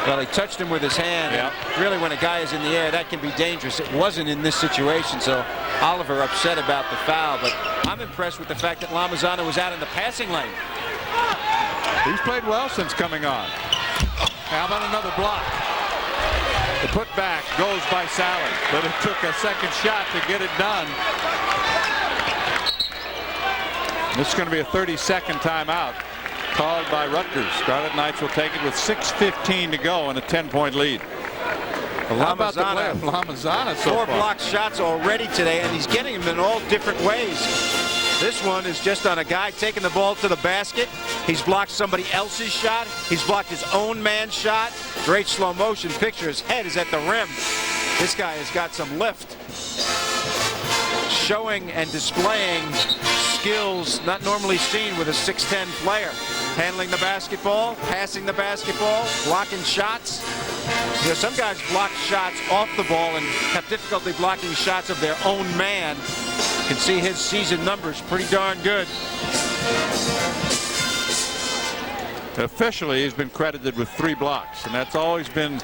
C: Well, he touched him with his hand.
A: Yep.
C: Really, when a guy is in the air, that can be dangerous. It wasn't in this situation, so Oliver upset about the foul. But I'm impressed with the fact that Lamazana was out in the passing lane.
A: He's played well since coming on. How about another block? The putback goes by Sally, but it took a second shot to get it done. This is going to be a 30-second timeout called by Rutgers. Scarlet Knights will take it with 6:15 to go and a 10-point lead. How about the play of Lamazana so far?
C: 4 blocked shots already today, and he's getting them in all different ways. This one is just on a guy taking the ball to the basket. He's blocked somebody else's shot. He's blocked his own man's shot. Great slow motion picture. His head is at the rim. This guy has got some lift. Showing and displaying skills not normally seen with a 6'10" player. Handling the basketball, passing the basketball, blocking shots. You know, some guys block shots off the ball and have difficulty blocking shots of their own man. You can see his season numbers pretty darn good.
A: Officially, he's been credited with 3 blocks, and that's always been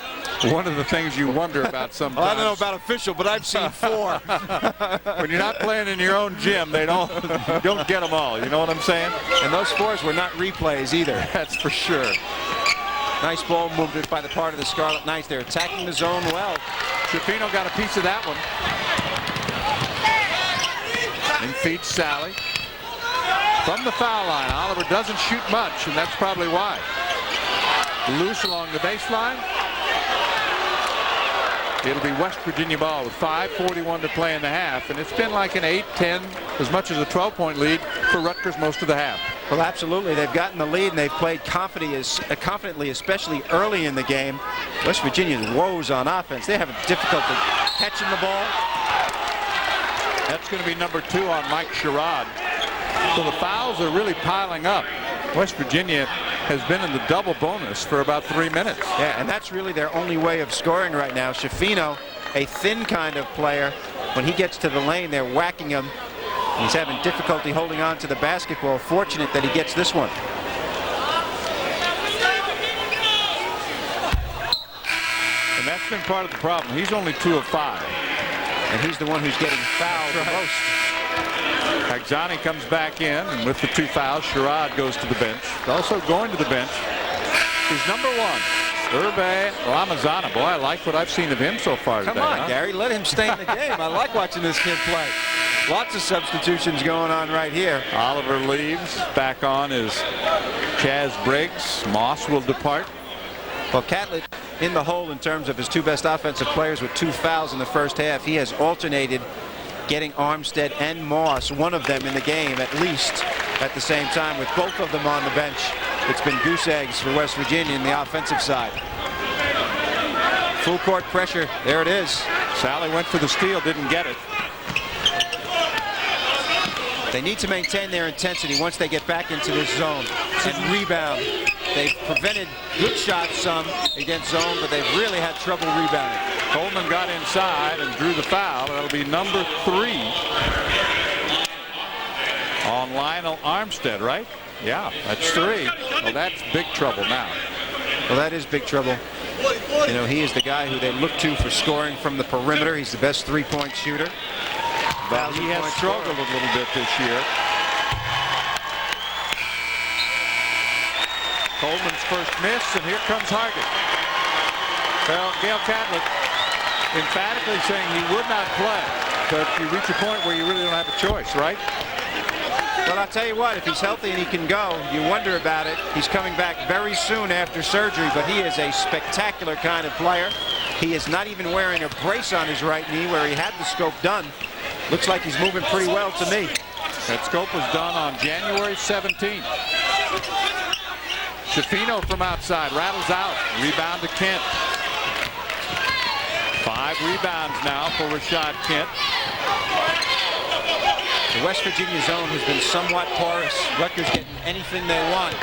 A: one of the things you wonder about sometimes.
C: Well, I don't know about official, but I've seen 4.
A: When you're not playing in your own gym, you don't get them all. You know what I'm saying?
C: And those 4s were not replays either.
A: That's for sure.
C: Nice ball movement by the part of the Scarlet Knights. They're attacking the zone well.
A: SCHIFINO got a piece of that one. And feeds Sally. From the foul line, Oliver doesn't shoot much, and that's probably why. Loose along the baseline. It'll be West Virginia ball with 5:41 to play in the half, and it's been like an 8-10, as much as a 12-point lead for Rutgers most of the half.
C: Well, absolutely. They've gotten the lead, and they've played confidently, especially early in the game. West Virginia's woes on offense. They're having difficulty catching the ball.
A: That's going to be number 2 on Mike Sherrod. So the fouls are really piling up. West Virginia has been in the double bonus for about 3 minutes.
C: Yeah, and that's really their only way of scoring right now. SCHIFINO, a thin kind of player, when he gets to the lane, they're whacking him. He's having difficulty holding on to the basketball. Fortunate that he gets this one.
A: And that's been part of the problem. He's only 2 of 5.
C: And he's the one who's getting fouled the most.
A: Agzani comes back in, and with the 2 fouls, Sherrod goes to the bench. Also going to the bench is number 1, Hervé Lamazana. Boy, I like what I've seen of him so far today.
C: Come on, Gary, let him stay in the game. I like watching this kid play. Lots of substitutions going on right here.
A: Oliver leaves. Back on is CHAZ Briggs. Moss will depart.
C: Well, Catlett in the hole in terms of his 2 best offensive players with 2 fouls in the first half. He has alternated getting Armstead and Moss, one of them in the game at least, at the same time. With both of them on the bench, it's been goose eggs for West Virginia in the offensive side. Full court pressure. There it is.
A: Sally went for the steal, didn't get it.
C: They need to maintain their intensity once they get back into this zone and rebound. They've prevented good shots some against zone, but they've really had trouble rebounding.
A: Coleman got inside and drew the foul. That'll be number 3 on Lionel Armstead, right? Yeah, that's 3. Well, that's big trouble now.
C: Well, that is big trouble. You know, he is the guy who they look to for scoring from the perimeter. He's the best 3-point shooter.
A: Well, he has struggled a little bit this year. Coleman's first miss, and here comes Hargett. Well, Gail Catlett emphatically saying he would not play, but you reach a point where you really don't have a choice, right?
C: Well, I'll tell you what, if he's healthy and he can go, you wonder about it. He's coming back very soon after surgery, but he is a spectacular kind of player. He is not even wearing a brace on his right knee where he had the scope done. Looks like he's moving pretty well to me.
A: That scope was done on January 17th. SCHIFINO from outside, rattles out. Rebound to Kent. 5 rebounds now for Rashod Kent.
C: The West Virginia zone has been somewhat porous. Rutgers getting anything they want.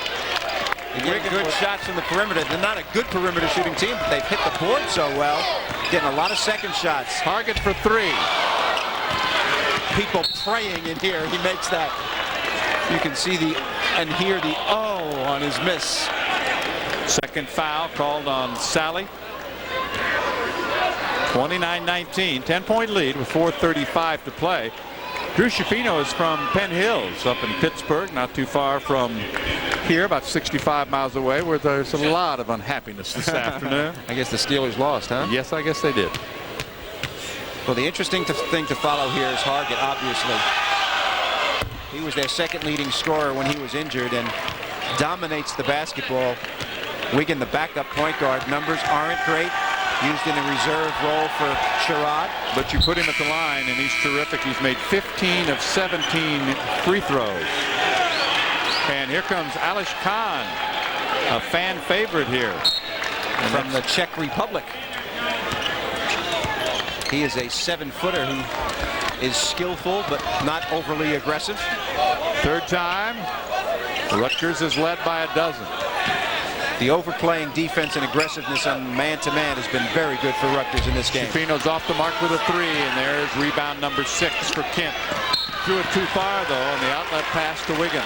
C: They're getting good shots from the perimeter. They're not a good perimeter shooting team, but they've hit the board so well. Getting a lot of second shots.
A: Hargett for 3.
C: People praying in here. He makes that. You can see the and hear the oh on his miss.
A: Second foul called on Sally. 29-19, 10-point lead with 4:35 to play. Drew SCHIFINO is from Penn Hills up in Pittsburgh, not too far from here, about 65 miles away, where there's a lot of unhappiness this afternoon.
C: I guess the Steelers lost, huh?
A: Yes, I guess they did.
C: Well, the interesting thing to follow here is Hargett, obviously. He was their second leading scorer when he was injured and dominates the basketball. Wiggan, the backup point guard, numbers aren't great. Used in a reserve role for Sherrod.
A: But you put him at the line, and he's terrific. He's made 15 of 17 free throws. And here comes Alish Khan, a fan favorite here.
C: And from the Czech Republic. He is a 7-footer who is skillful but not overly aggressive.
A: Third time, Rutgers is led by a dozen.
C: The overplaying defense and aggressiveness on man-to-man has been very good for Rutgers in this game.
A: SCHIFINO's off the mark with a 3, and there's rebound number 6 for Kent. Threw it too far, though, on the outlet pass to Wiggan.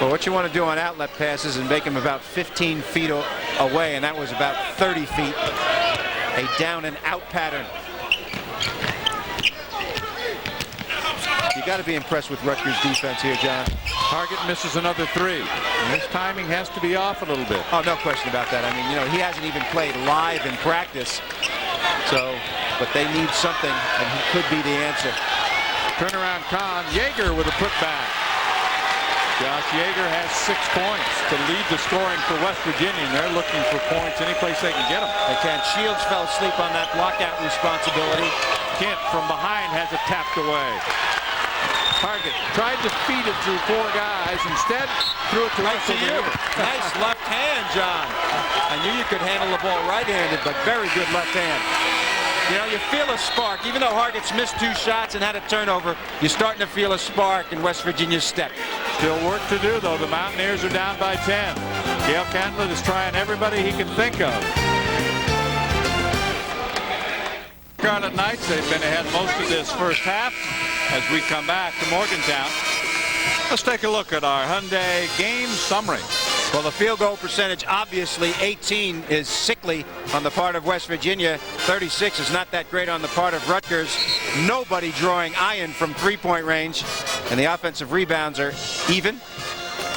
C: Well, what you want to do on outlet passes is make them about 15 feet away, and that was about 30 feet. A down and out pattern. You got to be impressed with Rutgers defense here, John.
A: Hargett misses another 3. And his timing has to be off a little bit.
C: Oh, no question about that. I mean, you know, he hasn't even played live in practice. So, but they need something, and he could be the answer.
A: Turnaround Khan. Yeager with a putback. Josh Yeager has 6 points to lead the scoring for West Virginia, and they're looking for points any place they can get them.
C: They can. Shields fell asleep on that blockout responsibility.
A: Kent from behind has it tapped away. Hargett tried to feed it through 4 guys. Instead, threw it to Russell.
C: Nice left hand, John. I knew you could handle the ball right-handed, but very good left hand. You know, you feel a spark. Even though Hargett's missed 2 shots and had a turnover, you're starting to feel a spark in West Virginia's step.
A: Still work to do, though. The Mountaineers are down by 10. Gail Catlett is trying everybody he can think of. Scarlet Knights, they've been ahead most of this first half as we come back to Morgantown. Let's take a look at our Hyundai game summary.
B: Well, the field goal percentage, obviously 18 is sickly on the part of West Virginia. 36 is not that great on the part of Rutgers. Nobody drawing iron from three-point range. And the offensive rebounds are even.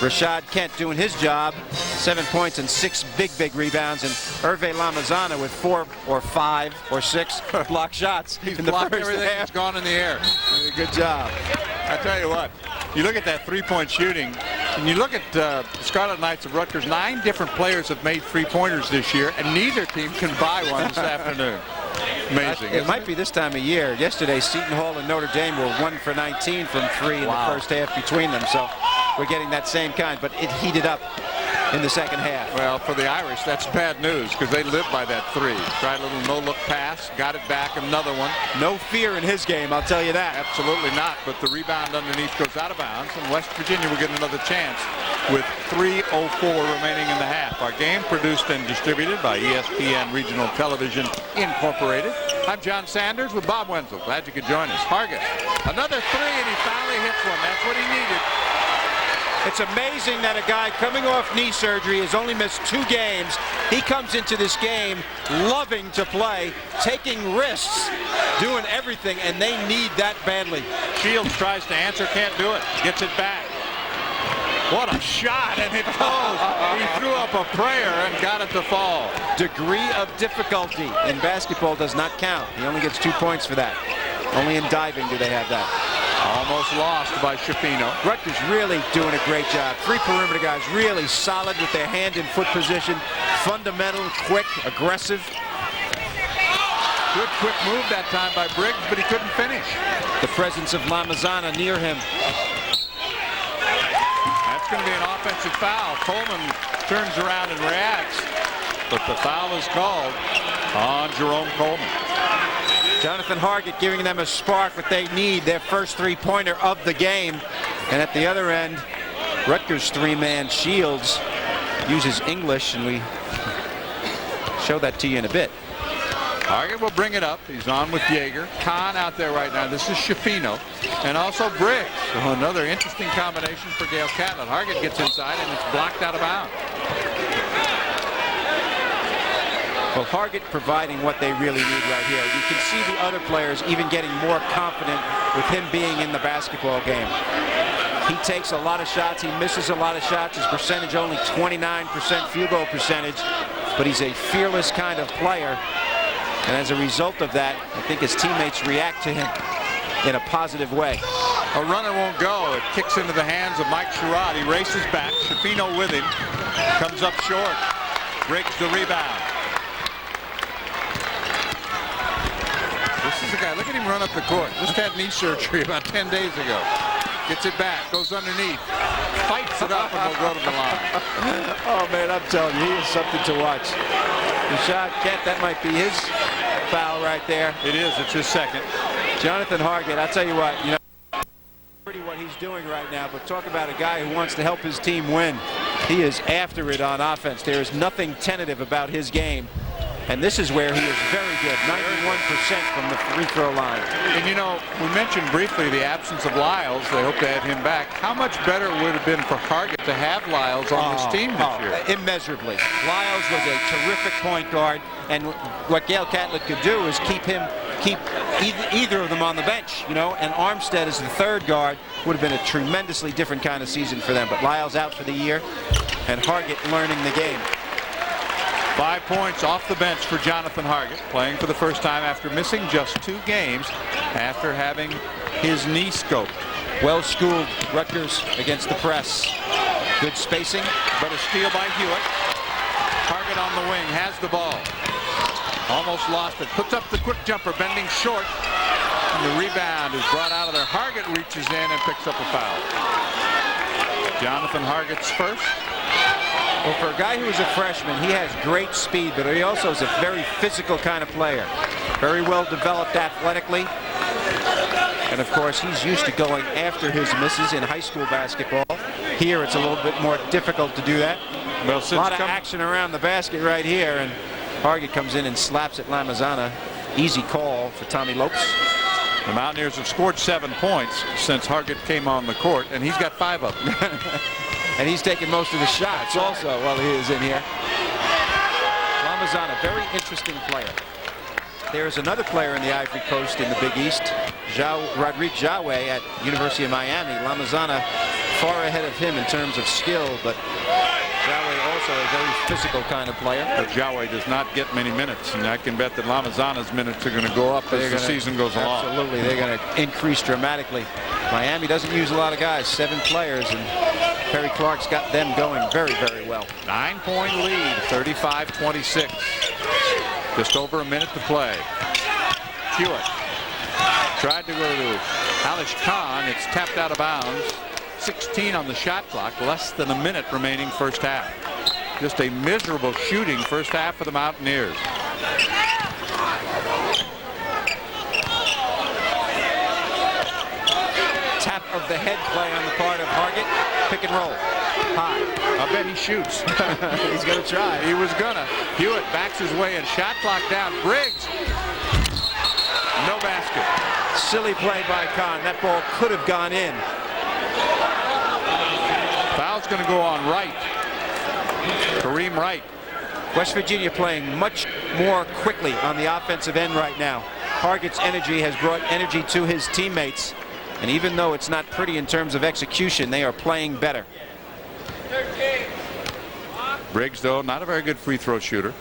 B: Rashod Kent doing his job. 7 points and 6 big rebounds. And Hervé Lamazana with 4 or 5 or 6 block shots.
A: He's
B: in the
A: blocked
B: first
A: everything
B: half.
A: that's gone in the air.
B: Good job.
A: I tell you what, you look at that three-point shooting, and you look at Scarlet Knights of Rutgers, 9 different players have made three-pointers this year, and neither team can buy one this afternoon. Amazing.
B: It might be this time of year. Yesterday, Seton Hall and Notre Dame were 1 for 19 from 3 in the first half between them. So we're getting that same kind, but it heated up in the second half.
A: Well, for the Irish, that's bad news because they live by that 3. Tried a little no-look pass, got it back, another one.
B: No fear in his game, I'll tell you that.
A: Absolutely not, but the rebound underneath goes out of bounds, and West Virginia will get another chance with 3:04 remaining in the half. Our game produced and distributed by ESPN Regional Television Incorporated. I'm John Sanders with Bob Wenzel. Glad you could join us. Hargett, another 3, and he finally hits one. That's what he needed.
B: It's amazing that a guy coming off knee surgery has only missed 2 games. He comes into this game loving to play, taking risks, doing everything, and they need that badly.
A: Shields tries to answer, can't do it. Gets it back. What a shot, and it goes. He threw up a prayer and got it to fall.
B: Degree of difficulty in basketball does not count. He only gets 2 points for that. Only in diving do they have that.
A: Almost lost by SCHIFINO.
B: Rutgers really doing a great job. 3 perimeter guys really solid with their hand and foot position. Fundamental, quick, aggressive.
A: Good quick move that time by Briggs, but he couldn't finish.
B: The presence of Lamazana near him.
A: That's going to be an offensive foul. Coleman turns around and reacts, but the foul is called on Jerome Coleman.
B: Jonathan Hargett giving them a spark that they need, their first three-pointer of the game. And at the other end, Rutgers 3-man Shields uses English, and we show that to you in a bit.
A: Hargett will bring it up. He's on with Yeager. Kahn out there right now. This is SCHIFINO. And also Briggs. So another interesting combination for Gail Catlett. Hargett gets inside, and it's blocked out of bounds.
B: Well, Hargett providing what they really need right here. You can see the other players even getting more confident with him being in the basketball game. He takes a lot of shots. He misses a lot of shots. His percentage only 29% field goal percentage, but he's a fearless kind of player. And as a result of that, I think his teammates react to him in a positive way.
A: A runner won't go. It kicks into the hands of Mike Sherrod. He races back. SCHIFINO with him. Comes up short. Briggs the rebound. This is the guy. Look at him run up the court. Just had knee surgery about 10 days ago. Gets it back. Goes underneath. Fights it up and will go to the line.
B: Oh, man, I'm telling you, he is something to watch. Rashod Kent, that might be his foul right there.
A: It is. It's his second.
B: Jonathan Hargett, I'll tell you what, you know, pretty what he's doing right now, but talk about a guy who wants to help his team win. He is after it on offense. There is nothing tentative about his game. And this is where he is very good, 91% from the free throw line.
A: And you know, we mentioned briefly the absence of Lyles. They hope to have him back. How much better would it have been for Hargett to have Lyles on this team this year?
B: Immeasurably. Lyles was a terrific point guard, and what Gail Catlett could do is keep either of them on the bench, you know, and Armstead as the third guard would have been a tremendously different kind of season for them. But Lyles out for the year, and Hargett learning the game.
A: 5 points off the bench for Jonathan Hargett, playing for the first time after missing just 2 games after having his knee scoped.
B: Well-schooled Rutgers against the press. Good spacing,
A: but a steal by Hewitt. Hargett on the wing, has the ball. Almost lost it. Puts up the quick jumper, bending short. And the rebound is brought out of there. Hargett reaches in and picks up a foul. Jonathan Hargett's first.
B: Well, for a guy who is a freshman, he has great speed, but he also is a very physical kind of player. Very well developed athletically. And of course, he's used to going after his misses in high school basketball. Here, it's a little bit more difficult to do that.
A: Well,
C: a lot of action around the basket right here, and Hargett comes in and slaps at Lamazana. Easy call for Tommy Lopes.
A: The Mountaineers have scored 7 points since Hargett came on the court, and he's got 5 of them.
C: And he's taking most of the shots also while he is in here. Lamazana, very interesting player. There's another player in the Ivory Coast in the Big East, Rodrigue Juel at University of Miami. Lamazana far ahead of him in terms of skill, but Juel also a very physical kind of player.
A: But Juel does not get many minutes, and I can bet that Lamazana's minutes are going to go up as the season goes along.
C: Absolutely, they're going to increase dramatically. Miami doesn't use a lot of guys, 7 players, and Perry Clark's got them going very, very well.
A: 9-point lead, 35-26. Just over a minute to play. Hewitt tried to go to Alish Khan. It's tapped out of bounds. 16 on the shot clock. Less than a minute remaining first half. Just a miserable shooting first half for the Mountaineers.
C: Tap of the head play on the part of Hargett. Pick and roll. High.
A: I bet he shoots.
C: He's going to try.
A: He was gonna. Hewitt backs his way and shot clock down. Briggs. No basket.
C: Silly play by Khan. That ball could have gone in.
A: Foul's going to go on Wright. Kareem Wright.
C: West Virginia playing much more quickly on the offensive end right now. Hargett's energy has brought energy to his teammates. And even though it's not pretty in terms of execution, they are playing better.
A: Briggs, though, not a very good free throw shooter.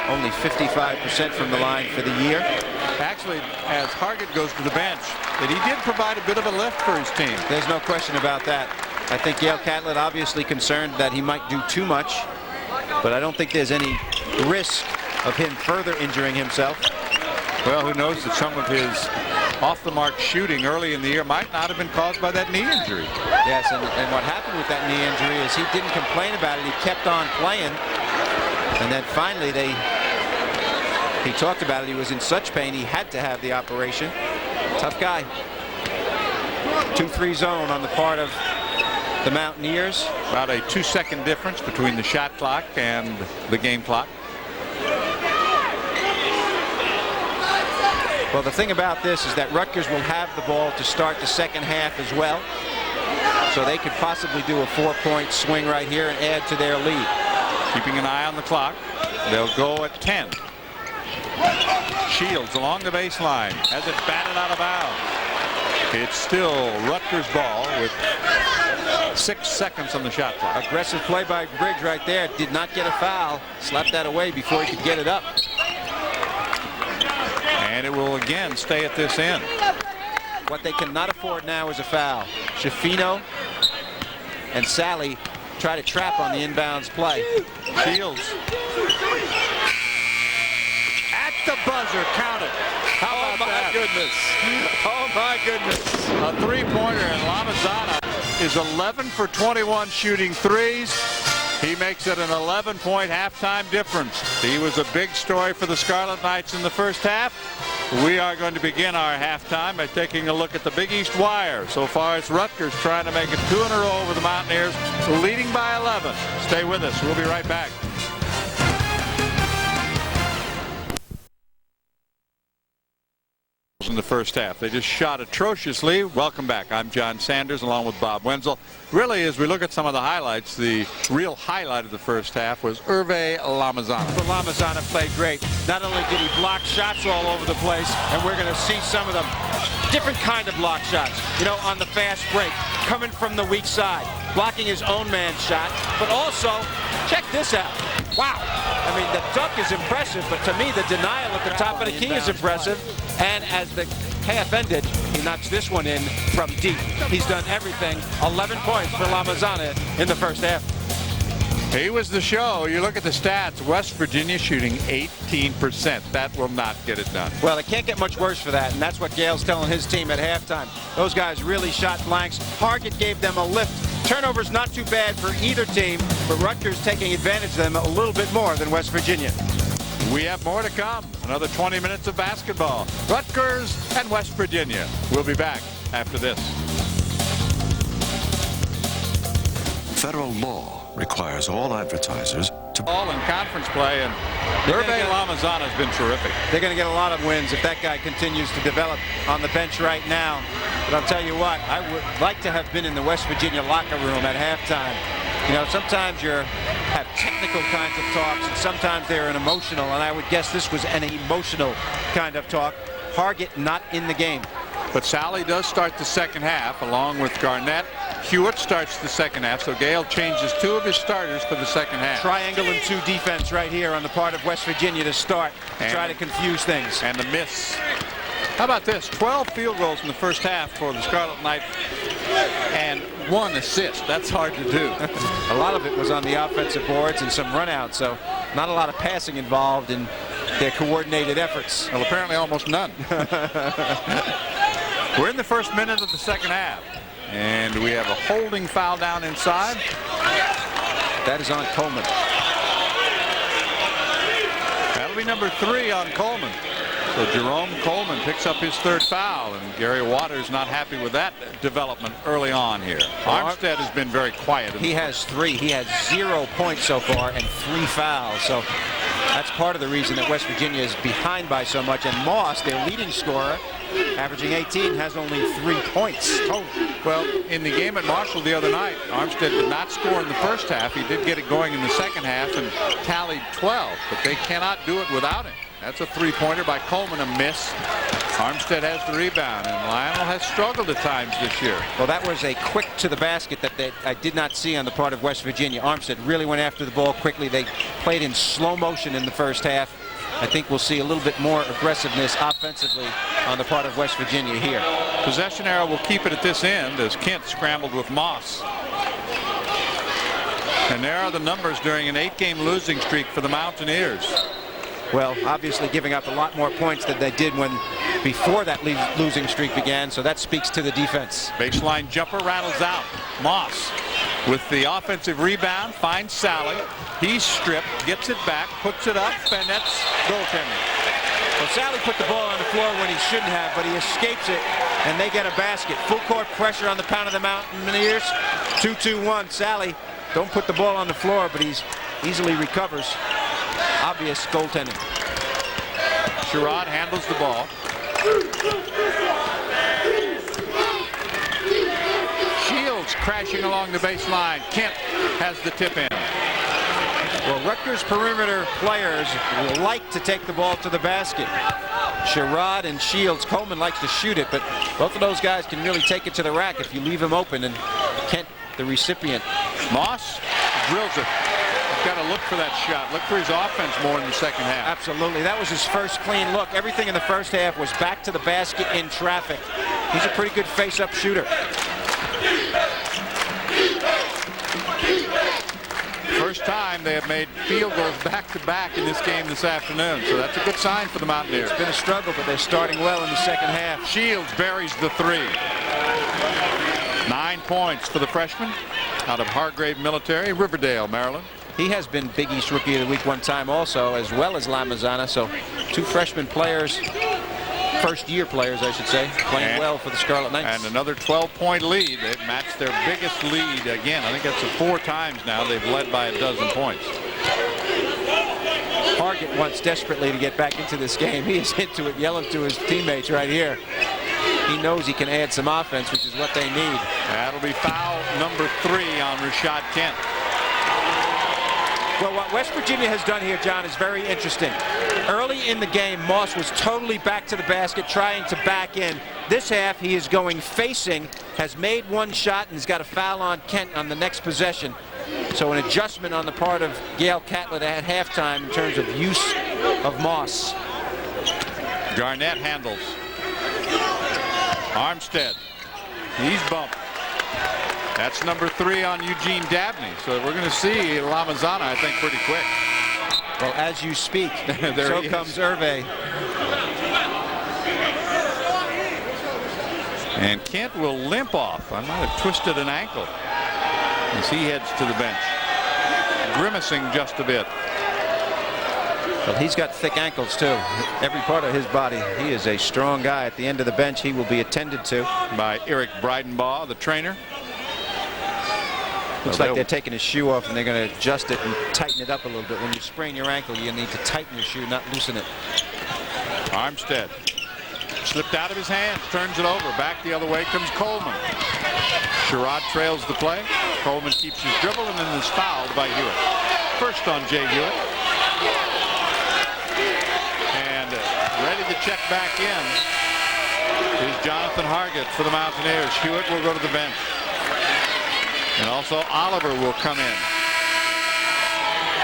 C: Only 55% from the line for the year.
A: Actually, as Hargett goes to the bench, that he did provide a bit of a lift for his team.
C: There's no question about that. I think Yale Catlett obviously concerned that he might do too much, but I don't think there's any risk of him further injuring himself.
A: Well, who knows that some of his off-the-mark shooting early in the year might not have been caused by that knee injury.
C: Yes, and what happened with that knee injury is he didn't complain about it. He kept on playing, and then finally he talked about it. He was in such pain he had to have the operation. Tough guy. 2-3 zone on the part of the Mountaineers.
A: About a 2-second difference between the shot clock and the game clock.
C: Well, the thing about this is that Rutgers will have the ball to start the second half as well. So they could possibly do a 4-point swing right here and add to their lead.
A: Keeping an eye on the clock. They'll go at 10. Shields along the baseline. Has it batted out of bounds. It's still Rutgers ball with 6 seconds on the shot clock.
C: Aggressive play by Briggs right there. Did not get a foul. Slapped that away before he could get it up.
A: And it will again stay at this end.
C: What they cannot afford now is a foul. SCHIFINO and Sally try to trap on the inbounds play.
A: Shields. At the buzzer, count it. How about that?
C: Goodness. Oh my goodness.
A: A 3-pointer, and Lamazana is 11 for 21 shooting threes. He makes it an 11-point halftime difference. He was a big story for the Scarlet Knights in the first half. We are going to begin our halftime by taking a look at the Big East Wire. So far, it's Rutgers trying to make it 2 in a row over the Mountaineers, leading by 11. Stay with us. We'll be right back. In the first half, they just shot atrociously. Welcome back. I'm John Sanders along with Bob Wenzel. Really, as we look at some of the highlights, the real highlight of the first half was Hervé Lamazana.
B: But Lamazana played great. Not only did he block shots all over the place, and we're going to see some of them, different kind of block shots, you know, on the fast break, coming from the weak side, blocking his own man's shot, but also, check this out. Wow. I mean, the dunk is impressive, but to me, the denial at the top of the key is impressive. And as the KFN did, he knocks this one in from deep. He's done everything. 11 points for Lamazana in the first half.
A: He was the show. You look at the stats. West Virginia shooting 18%. That will not get it done.
C: Well, it can't get much worse for that, and that's what Gale's telling his team at halftime. Those guys really shot blanks. Hargett gave them a lift. Turnovers not too bad for either team, but Rutgers taking advantage of them a little bit more than West Virginia.
A: We have more to come. Another 20 minutes of basketball. Rutgers and West Virginia. We'll be back after this.
D: Federal law requires all advertisers to
A: All in conference play, and Hervé Lamazana has been terrific.
C: They're going to get a lot of wins if that guy continues to develop on the bench right now. But I'll tell you what, I would like to have been in the West Virginia locker room at halftime. You know, sometimes you have technical kinds of talks, and sometimes they're an emotional, and I would guess this was an emotional kind of talk. Hargett not in the game.
A: But Sally does start the second half along with Garnett. Hewitt starts the second half, so Gale changes 2 of his starters for the second half.
C: Triangle and 2 defense right here on the part of West Virginia to start, to try to confuse things.
A: And the miss. How about this? 12 field goals in the first half for the Scarlet Knights and 1 assist. That's hard to do.
C: A lot of it was on the offensive boards and some runouts, so not a lot of passing involved in their coordinated efforts.
A: Well, apparently almost none. We're in the first minute of the second half, and we have a holding foul down inside.
C: That is on Coleman.
A: That'll be number 3 on Coleman. So Jerome Coleman picks up his 3rd foul, and Gary Waters not happy with that development early on here. Armstead has been very quiet.
C: He has 3. He has 0 points so far and 3 fouls. So that's part of the reason that West Virginia is behind by so much. And Moss, their leading scorer, averaging 18, has only 3 points total.
A: Well, in the game at Marshall the other night, Armstead did not score in the first half. He did get it going in the second half and tallied 12, but they cannot do it without him. That's a 3-pointer by Coleman, a miss. Armstead has the rebound, and Lionel has struggled at times this year.
C: Well, that was a quick to the basket that I did not see on the part of West Virginia. Armstead really went after the ball quickly. They played in slow motion in the first half. I think we'll see a little bit more aggressiveness offensively on the part of West Virginia here.
A: Possession arrow will keep it at this end as Kent scrambled with Moss. And there are the numbers during an 8-game losing streak for the Mountaineers.
C: Well, obviously giving up a lot more points than they did before that losing streak began, so that speaks to the defense.
A: Baseline jumper rattles out. Moss with the offensive rebound finds Sally. He's stripped, gets it back, puts it up, and that's goaltending.
C: Well, Sally put the ball on the floor when he shouldn't have, but he escapes it, and they get a basket. Full court pressure on the Pound of the Mountaineers. 2-2-1. Sally, don't put the ball on the floor, but he easily recovers. Obvious goaltending.
A: Sherrod handles the ball. Shields crashing along the baseline. Kent has the tip in.
C: Well, Rutgers perimeter players like to take the ball to the basket. Sherrod and Shields. Coleman likes to shoot it, but both of those guys can really take it to the rack if you leave them open, and Kent, the recipient.
A: Moss drills it. Got to look for that shot. Look for his offense more in the second half.
C: Absolutely. That was his first clean look. Everything in the first half was back to the basket in traffic. He's a pretty good face-up shooter.
A: First time they have made field goals back-to-back in this game this afternoon, so that's a good sign for the Mountaineers.
C: It's been a struggle, but they're starting well in the second half.
A: Shields buries the 3. 9 points for the freshman out of Hargrave Military, Riverdale, Maryland.
C: He has been Big East Rookie of the Week one time also, as well as Lamazana. So 2 freshman players, first-year players, I should say, playing well for the Scarlet Knights.
A: And another 12-point lead. They've matched their biggest lead again. I think that's 4 times now they've led by 12 points.
C: Hargett wants desperately to get back into this game. He is into it, yelling to his teammates right here. He knows he can add some offense, which is what they need.
A: That'll be foul number 3 on Rashod Kent.
C: Well, what West Virginia has done here, John, is very interesting. Early in the game, Moss was totally back to the basket, trying to back in. This half, he is going facing, has made 1 shot, and has got a foul on Kent on the next possession. So an adjustment on the part of Gail Catlett at halftime in terms of use of Moss.
A: Garnett handles. Armstead. He's bumped. That's number 3 on Eugene Dabney. So we're going to see Lamazana, I think, pretty quick.
C: Well, as you speak, so comes Hervé.
A: And Kent will limp off. I might have twisted an ankle as he heads to the bench, grimacing just a bit.
C: Well, he's got thick ankles, too. Every part of his body. He is a strong guy. At the end of the bench, he will be attended to
A: by Eric Breidenbaugh, the trainer.
C: Looks like they're taking his shoe off and they're going to adjust it and tighten it up a little bit. When you sprain your ankle, you need to tighten your shoe, not loosen it.
A: Armstead slipped out of his hands, turns it over. Back the other way comes Coleman. Sherrod trails the play. Coleman keeps his dribble and then is fouled by Hewitt. First on Jay Hewitt. And ready to check back in is Jonathan Hargett for the Mountaineers. Hewitt will go to the bench. And also Oliver will come in.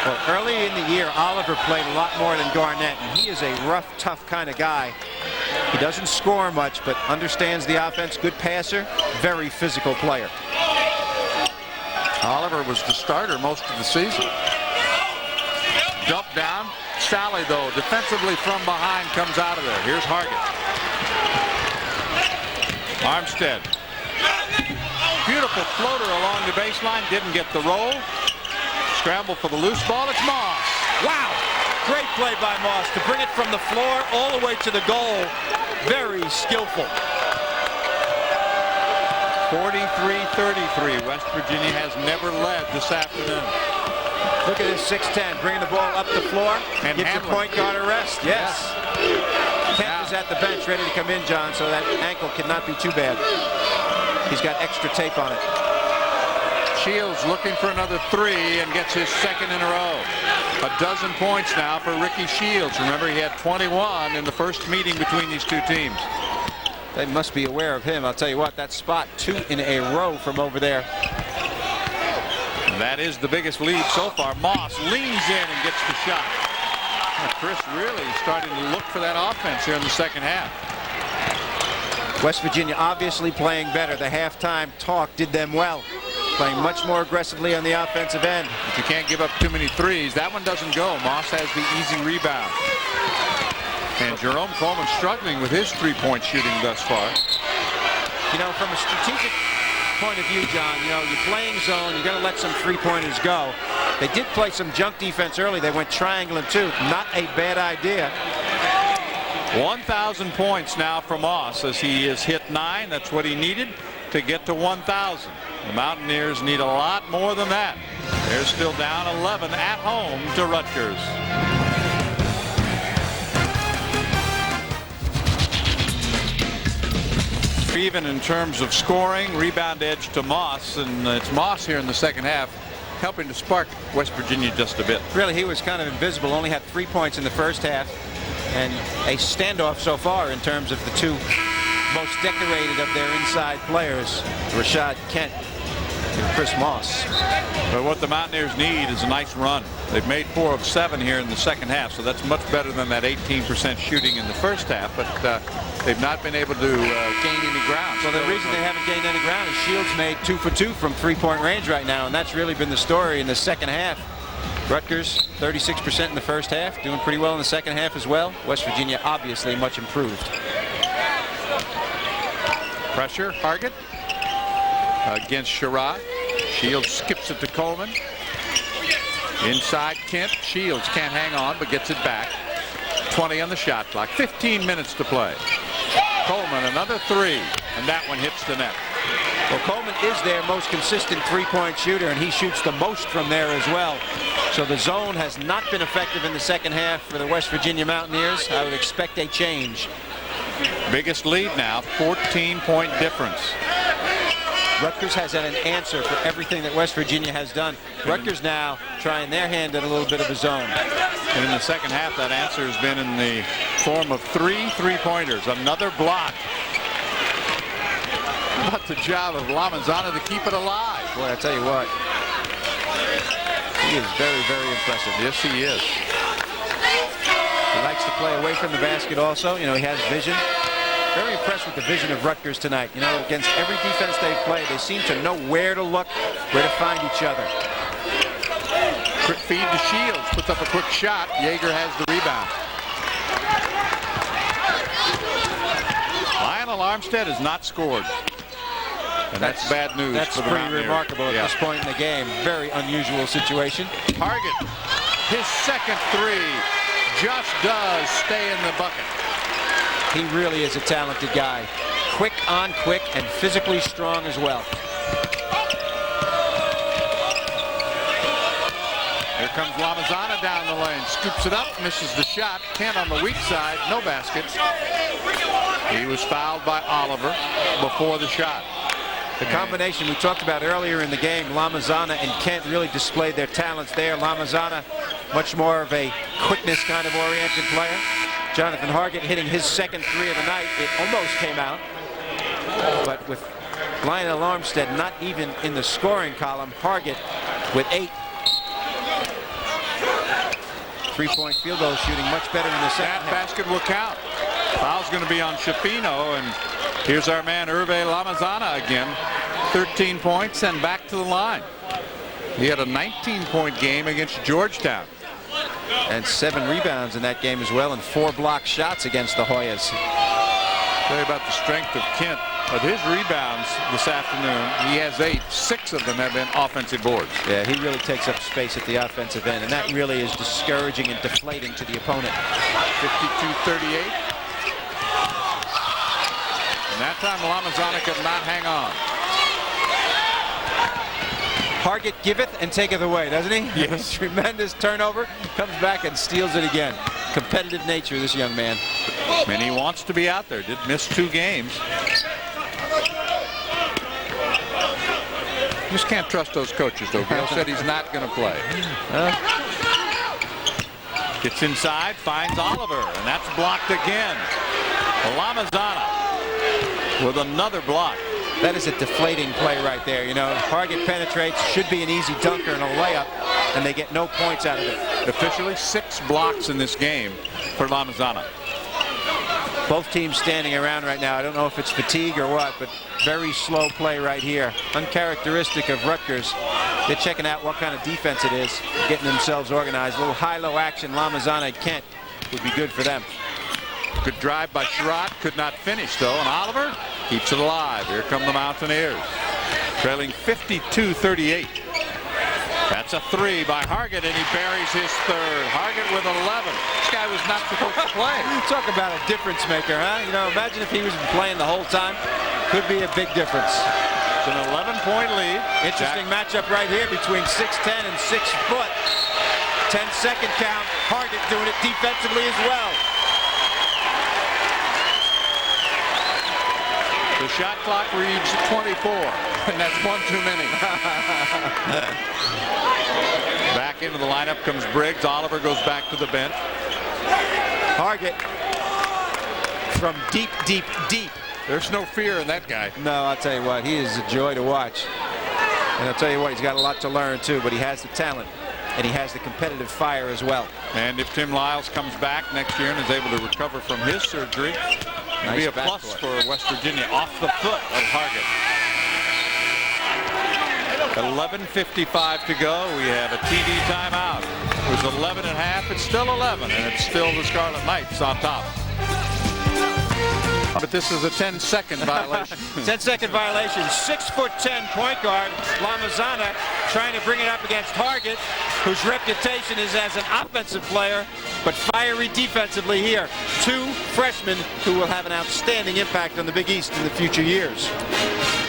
C: Well, early in the year, Oliver played a lot more than Garnett, and he is a rough, tough kind of guy. He doesn't score much, but understands the offense. Good passer, very physical player.
A: Oliver was the starter most of the season. Dump down. Sally, though, defensively from behind, comes out of there. Here's Hargett. Armstead. Beautiful floater along the baseline. Didn't get the roll. Scramble for the loose ball. It's Moss.
C: Wow. Great play by Moss to bring it from the floor all the way to the goal. Very skillful.
A: 43-33. West Virginia has never led this afternoon.
C: Look at this 6'10", bringing the ball up the floor.
A: And
C: gives your point guard a rest. Yes. Kent is at the bench ready to come in, John, so that ankle cannot be too bad. He's got extra tape on it.
A: Shields looking for another three and gets his second in a row. A dozen points now for Ricky Shields. Remember, he had 21 in the first meeting between these two teams.
C: They must be aware of him. I'll tell you what, that spot, 2 in a row from over there.
A: And that is the biggest lead so far. Moss leans in and gets the shot. Chris really starting to look for that offense here in the second half.
C: West Virginia obviously playing better. The halftime talk did them well. Playing much more aggressively on the offensive end.
A: If you can't give up too many threes, that one doesn't go. Moss has the easy rebound. And Jerome Coleman struggling with his three-point shooting thus far.
C: You know, from a strategic point of view, John, you know, you're playing zone, you're going to let some three-pointers go. They did play some junk defense early. They went triangle and two. Not a bad idea.
A: 1,000 points now for Moss as he has hit 9. That's what he needed to get to 1,000. The Mountaineers need a lot more than that. They're still down 11 at home to Rutgers. Even in terms of scoring, rebound edge to Moss, and it's Moss here in the second half helping to spark West Virginia just a bit.
C: Really, he was kind of invisible, only had 3 points in the first half, and a standoff so far in terms of the two most decorated of their inside players, Rashod Kent and Chris Moss.
A: But what the Mountaineers need is a nice run. They've made 4 of 7 here in the second half, so that's much better than that 18% shooting in the first half, but they've not been able to gain any ground.
C: So the reason they haven't gained any ground is Shields made 2 for 2 from three-point range right now, and that's really been the story in the second half. Rutgers 36% in the first half, doing pretty well in the second half as well. West Virginia obviously much improved.
A: Pressure, Hargett against Sherrod. Shields skips it to Coleman. Inside Kent. Shields can't hang on but gets it back. 20 on the shot clock. 15 minutes to play. Coleman another 3, and that one hits the net.
C: Well, Coleman is their most consistent three-point shooter, and he shoots the most from there as well. So the zone has not been effective in the second half for the West Virginia Mountaineers. I would expect a change.
A: Biggest lead now, 14-point difference.
C: Rutgers has had an answer for everything that West Virginia has done. Rutgers now trying their hand at a little bit of a zone.
A: And in the second half, that answer has been in the form of 3 three-pointers. Another block. What the job of Lamanzana to keep it alive.
C: Boy, I tell you what, he is very, very impressive.
A: Yes, he is.
C: He likes to play away from the basket also. You know, he has vision. Very impressed with the vision of Rutgers tonight. You know, against every defense they've played, they seem to know where to look, where to find each other.
A: Quick feed to Shields. Puts up a quick shot. Yeager has the rebound. Lionel Armstead has not scored. And that's bad news.
C: That's
A: for the
C: pretty remarkable at this point in the game. Very unusual situation.
A: Hargett, his second 3 just does stay in the bucket.
C: He really is a talented guy. Quick on quick and physically strong as well.
A: Here comes Lamazana down the lane. Scoops it up, misses the shot. Kent on the weak side, no basket. He was fouled by Oliver before the shot.
C: The combination we talked about earlier in the game, Lamazana and Kent really displayed their talents there. Lamazana, much more of a quickness kind of oriented player. Jonathan Hargett hitting his second three of the night. It almost came out. But with Lionel Armstead not even in the scoring column, Hargett with 8. Three-point field goal shooting much better in the second half.
A: Basket will count. Foul's going to be on SCHIFINO, and here's our man Hervé Lamazana again. 13 points and back to the line. He had a 19-point game against Georgetown.
C: And 7 rebounds in that game as well, and 4 block shots against the Hoyas.
A: Tell you about the strength of Kent. Of his rebounds this afternoon, he has 8. 6 of them have been offensive boards.
C: Yeah, he really takes up space at the offensive end, and that really is discouraging and deflating to the opponent.
A: 52-38. And that time Lamazana could not hang on.
C: Hargett giveth and taketh away, doesn't he?
A: Yes.
C: Tremendous turnover. Comes back and steals it again. Competitive nature, this young man.
A: And he wants to be out there. Did miss 2 games. Just can't trust those coaches, though. Gail said he's not going to play. Gets inside, finds Oliver, and that's blocked again. Lamazana with another block.
C: That is a deflating play right there. You know, Hargett penetrates, should be an easy dunker and a layup, and they get no points out of it.
A: Officially 6 blocks in this game for Lamazana.
C: Both teams standing around right now. I don't know if it's fatigue or what, but very slow play right here. Uncharacteristic of Rutgers. They're checking out what kind of defense it is, getting themselves organized. A little high-low action. Lamazana and Kent would be good for them.
A: Good drive by Sherrod, could not finish though, and Oliver keeps it alive. Here come the Mountaineers, trailing 52-38. That's a 3 by Hargett, and he buries his 3rd. Hargett with 11. This guy was not supposed to play.
C: Talk about a difference maker, huh? You know, imagine if he was playing the whole time. Could be a big difference.
A: It's an 11-point lead.
C: Interesting matchup right here between 6'10 and 6 foot. 10-second count. Hargett doing it defensively as well.
A: The shot clock reads 24, and that's 1 too many. Back into the lineup comes Briggs. Oliver goes back to the bench.
C: Hargett from deep, deep, deep.
A: There's no fear in that guy.
C: No, I'll tell you what, he is a joy to watch. And I'll tell you what, he's got a lot to learn too, but he has the talent, and he has the competitive fire as well.
A: And if Tim Lyles comes back next year and is able to recover from his surgery, it'll be a plus for West Virginia off the foot of Hargett. 11:55 to go. We have a TV timeout. It was 11 at half. It's still 11, and it's still the Scarlet Knights on top. But this is a 10-second violation.
C: 10-second violation. 6'10" point guard Lamazana trying to bring it up against Hargett, whose reputation is as an offensive player, but fiery defensively here. 2 freshmen who will have an outstanding impact on the Big East in the future years.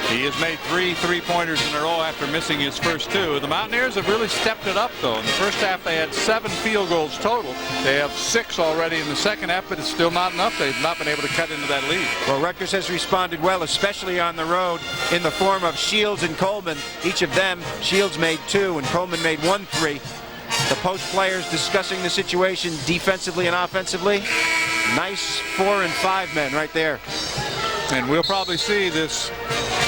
A: He has made 3 3-pointers in a row after missing his first 2. The Mountaineers have really stepped it up, though. In the first half, they had 7 field goals total. They have 6 already in the second half, but it's still not enough. They've not been able to cut into that lead.
C: Well, Rutgers has responded well, especially on the road, in the form of Shields and Coleman. Each of them, Shields made 2 and Coleman made 1 3. The post players discussing the situation defensively and offensively. Nice 4 and 5 men right there.
A: And we'll probably see this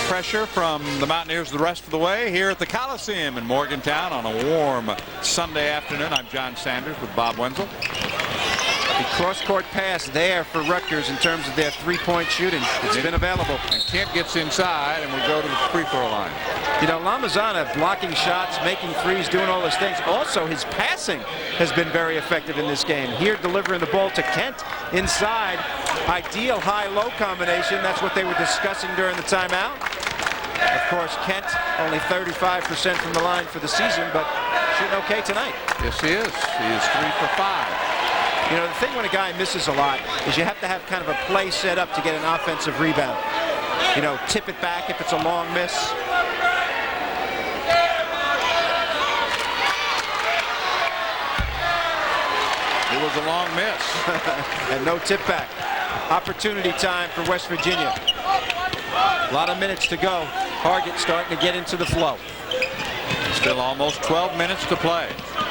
A: pressure from the Mountaineers the rest of the way here at the Coliseum in Morgantown on a warm Sunday afternoon. I'm John Sanders with Bob Wenzel.
C: The cross-court pass there for Rutgers in terms of their 3-point shooting. It's been available.
A: And Kent gets inside and we go to the free throw line.
C: You know, Lamazana blocking shots, making threes, doing all those things. Also, his passing has been very effective in this game. Here delivering the ball to Kent inside. Ideal high-low combination. That's what they were discussing during the timeout. Of course, Kent only 35% from the line for the season, but shooting okay tonight.
A: Yes, he is. He is 3 for 5.
C: You know, the thing when a guy misses a lot is you have to have kind of a play set up to get an offensive rebound. You know, tip it back if it's a long miss.
A: It was a long miss.
C: And no tip back. Opportunity time for West Virginia. A lot of minutes to go. Hargett starting to get into the flow.
A: Still almost 12 minutes to play.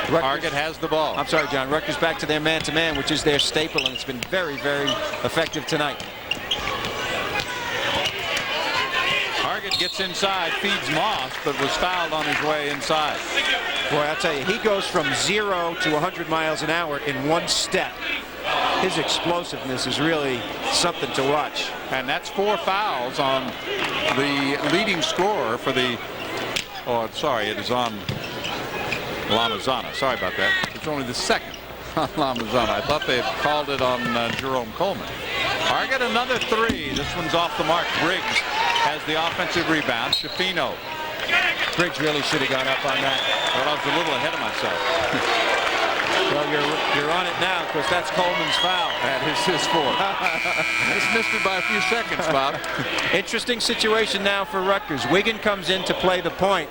A: Hargett has the ball.
C: I'm sorry, John. Rutgers back to their man-to-man, which is their staple, and it's been very, very effective tonight.
A: Hargett gets inside, feeds Moss, but was fouled on his way inside.
C: Boy, I'll tell you, he goes from 0 to 100 miles an hour in one step. His explosiveness is really something to watch.
A: And that's 4 fouls on the leading scorer for the, oh, sorry, it is on Lamazana. Sorry about that. It's only the second on Lamazana. I thought they had called it on Jerome Coleman. Hargett another 3. This one's off the mark. Briggs has the offensive rebound. SCHIFINO.
C: Briggs really should have gone up on that.
A: Well, I was a little ahead of myself.
C: Well, you're on it now because that's Coleman's foul.
A: That is his fault. Just missed it by a few seconds, Bob.
C: Interesting situation now for Rutgers. Wiggan comes in to play the point.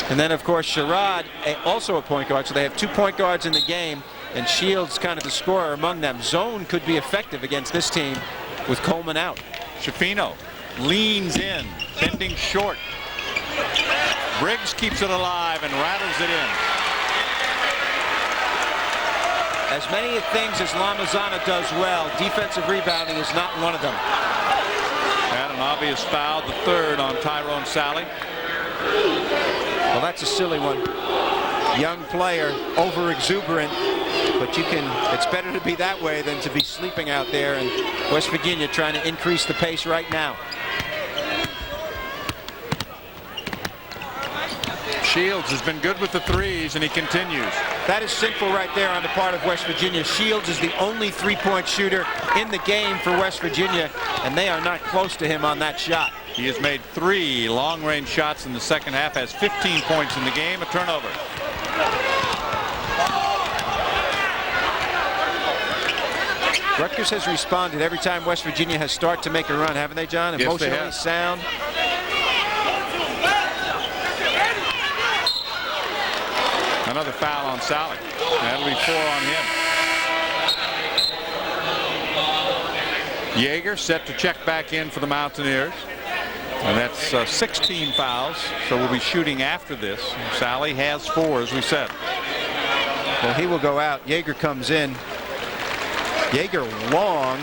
C: And then, of course, Sherrod, also a point guard. So they have 2 point guards in the game. And Shields kind of the scorer among them. Zone could be effective against this team with Coleman out.
A: SCHIFINO leans in, bending short. Briggs keeps it alive and rattles it in.
C: As many things as Lamazana does well, defensive rebounding is not one of them.
A: And an obvious foul, the 3rd on Tyrone Sally.
C: Well, that's a silly one. Young player, over exuberant, but it's better to be that way than to be sleeping out there. And West Virginia trying to increase the pace right now.
A: Shields has been good with the 3s, and he continues.
C: That is sinful right there on the part of West Virginia. Shields is the only 3-point shooter in the game for West Virginia, and they are not close to him on that shot.
A: He has made 3 long-range shots in the second half, has 15 points in the game, a turnover.
C: Rutgers has responded every time West Virginia has started to make a run, haven't they, John?
A: Yes,
C: emotionally
A: they have.
C: sound.
A: Another foul on Sally. That'll be 4 on him. Jaeger set to check back in for the Mountaineers. And that's 16 fouls, so we'll be shooting after this. Sally has 4, as we said.
C: Well, he will go out. Jaeger comes in. Jaeger long.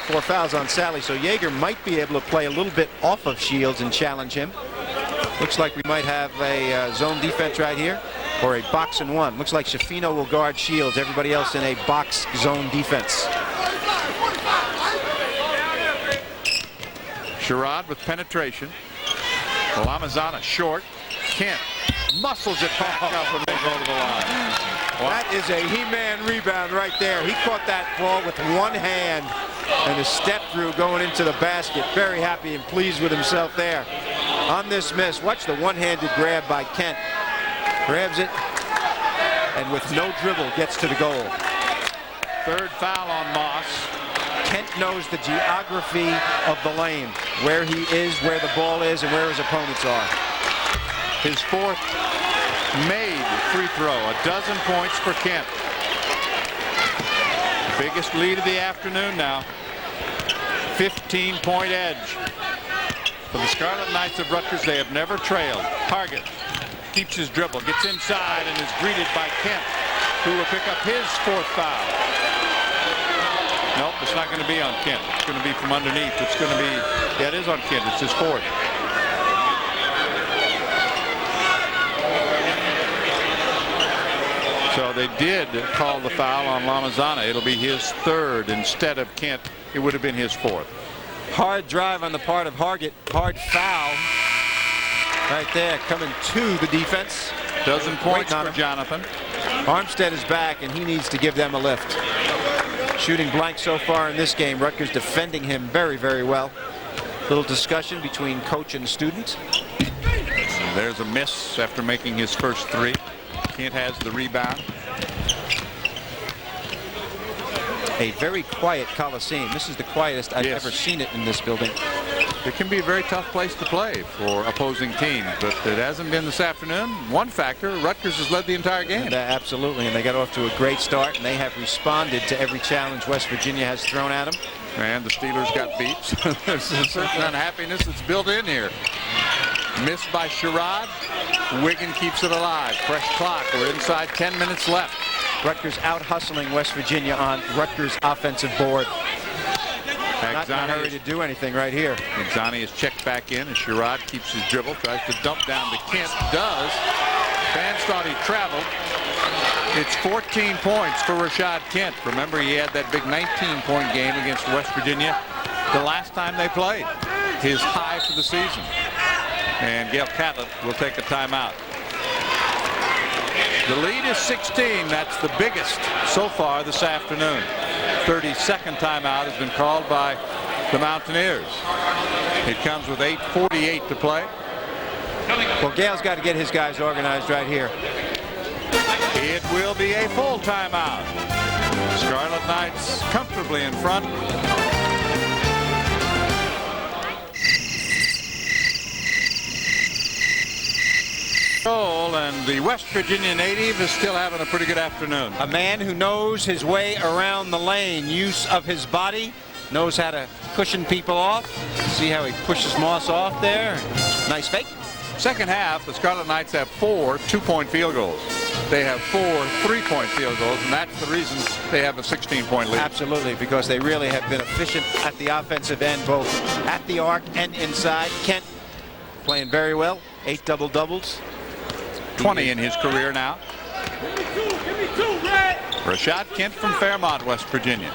C: 4 fouls on Sally, so Jaeger might be able to play a little bit off of Shields and challenge him. Looks like we might have a zone defense right here, or a box and 1. Looks like SCHIFINO will guard Shields. Everybody else in a box zone defense.
A: Sherrod with penetration. Lamazana short. Kent muscles it back up and they go to the line. Wow.
C: That is a he-man rebound right there. He caught that ball with one hand and a step through going into the basket. Very happy and pleased with himself there. On this miss, watch the one-handed grab by Kent. Grabs it and with no dribble gets to the goal.
A: 3rd foul on Moss.
C: Kent knows the geography of the lane, where he is, where the ball is, and where his opponents are.
A: His 4th made free throw. 12 points for Kent. Biggest lead of the afternoon now. 15-point edge. For the Scarlet Knights of Rutgers, they have never trailed. Hargett keeps his dribble, gets inside, and is greeted by Kent, who will pick up his 4th foul. Nope, it's not going to be on Kent. It's going to be from underneath. It's going to be, yeah, it is on Kent. It's his 4th. So they did call the foul on Lamazana. It'll be his 3rd instead of Kent. It would have been his 4th.
C: Hard drive on the part of Hargett. Hard foul right there coming to the defense.
A: 12 points for Jonathan.
C: Armstead is back, and he needs to give them a lift. Shooting blank so far in this game. Rutgers defending him very, very well. Little discussion between coach and student.
A: There's a miss after making his first 3. Kent has the rebound.
C: a very quiet Coliseum. This is the quietest I've ever seen it in this building.
A: It can be a very tough place to play for opposing teams, but it hasn't been this afternoon. One factor, Rutgers has led the entire game.
C: Absolutely, and they got off to a great start, and they have responded to every challenge West Virginia has thrown at them.
A: And the Steelers got beat. There's a certain unhappiness that's built in here. Missed by Sherrod. Wiggan keeps it alive. Fresh clock. We're inside 10 minutes left.
C: Rutgers out hustling West Virginia on Rutgers' offensive board. Not in a hurry to do anything right here.
A: Exani is checked back in as Sherrod keeps his dribble. Tries to dump down to Kent. Does. Fans thought he traveled. It's 14 points for Rashod Kent. Remember, he had that big 19-point game against West Virginia the last time they played. His high for the season. And Gail Catlett will take a timeout. The lead is 16. That's the biggest so far this afternoon. 32nd timeout has been called by the Mountaineers. It comes with 8:48 to play.
C: Well, Gail's got to get his guys organized right here.
A: It will be a full timeout. Scarlet Knights comfortably in front. And the West Virginia native is still having a pretty good afternoon.
C: A man who knows his way around the lane, use of his body, knows how to cushion people off. See how he pushes Moss off there. Nice fake.
A: Second half, the Scarlet Knights have 4 two-point field goals. They have 4 3-point field goals, and that's the reason they have a 16-point lead.
C: Absolutely, because they really have been efficient at the offensive end, both at the arc and inside. Kent playing very well. 8 double-doubles.
A: 20 in his career now. Rashod Kent from Fairmont, West Virginia.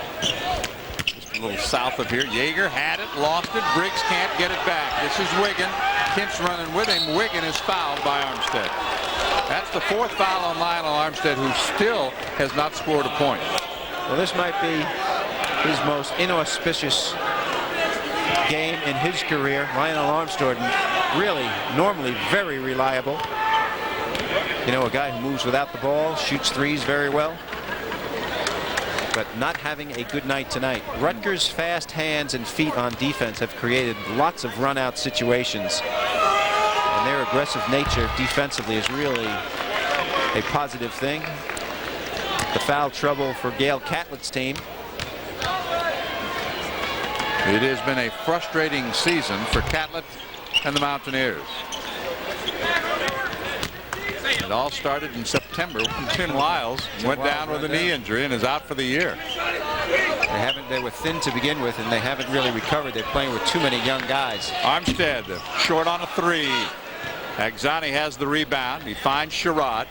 A: Just a little south of here. Yeager had it, lost it. Briggs can't get it back. This is Wiggan. Kent's running with him. Wiggan is fouled by Armstead. That's the 4th foul on Lionel Armstead, who still has not scored a point.
C: Well, this might be his most inauspicious game in his career. Lionel Armstead, really, normally very reliable. You know, a guy who moves without the ball, shoots threes very well, but not having a good night tonight. Rutgers' fast hands and feet on defense have created lots of run-out situations, and their aggressive nature defensively is really a positive thing. The foul trouble for Gail Catlett's team.
A: It has been a frustrating season for Catlett and the Mountaineers. It all started in September when Tim Wiles went down with a knee injury and is out for the year.
C: They were thin to begin with, and they haven't really recovered. They're playing with too many young guys.
A: Armstead short on a 3. Exani has the rebound. He finds Sherrod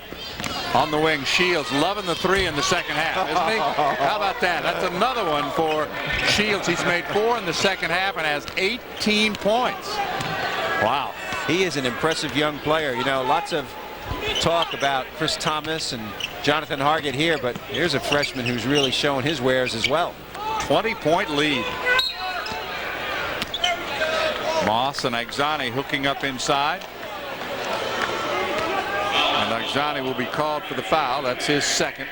A: on the wing. Shields loving the 3 in the second half, isn't he? How about that? That's another one for Shields. He's made 4 in the second half and has 18 points. Wow.
C: He is an impressive young player. You know, lots of talk about Chris Thomas and Jonathan Hargett here, but here's a freshman who's really showing his wares as well.
A: 20-point lead. Moss and Exani hooking up inside. And Exani will be called for the foul. That's his second.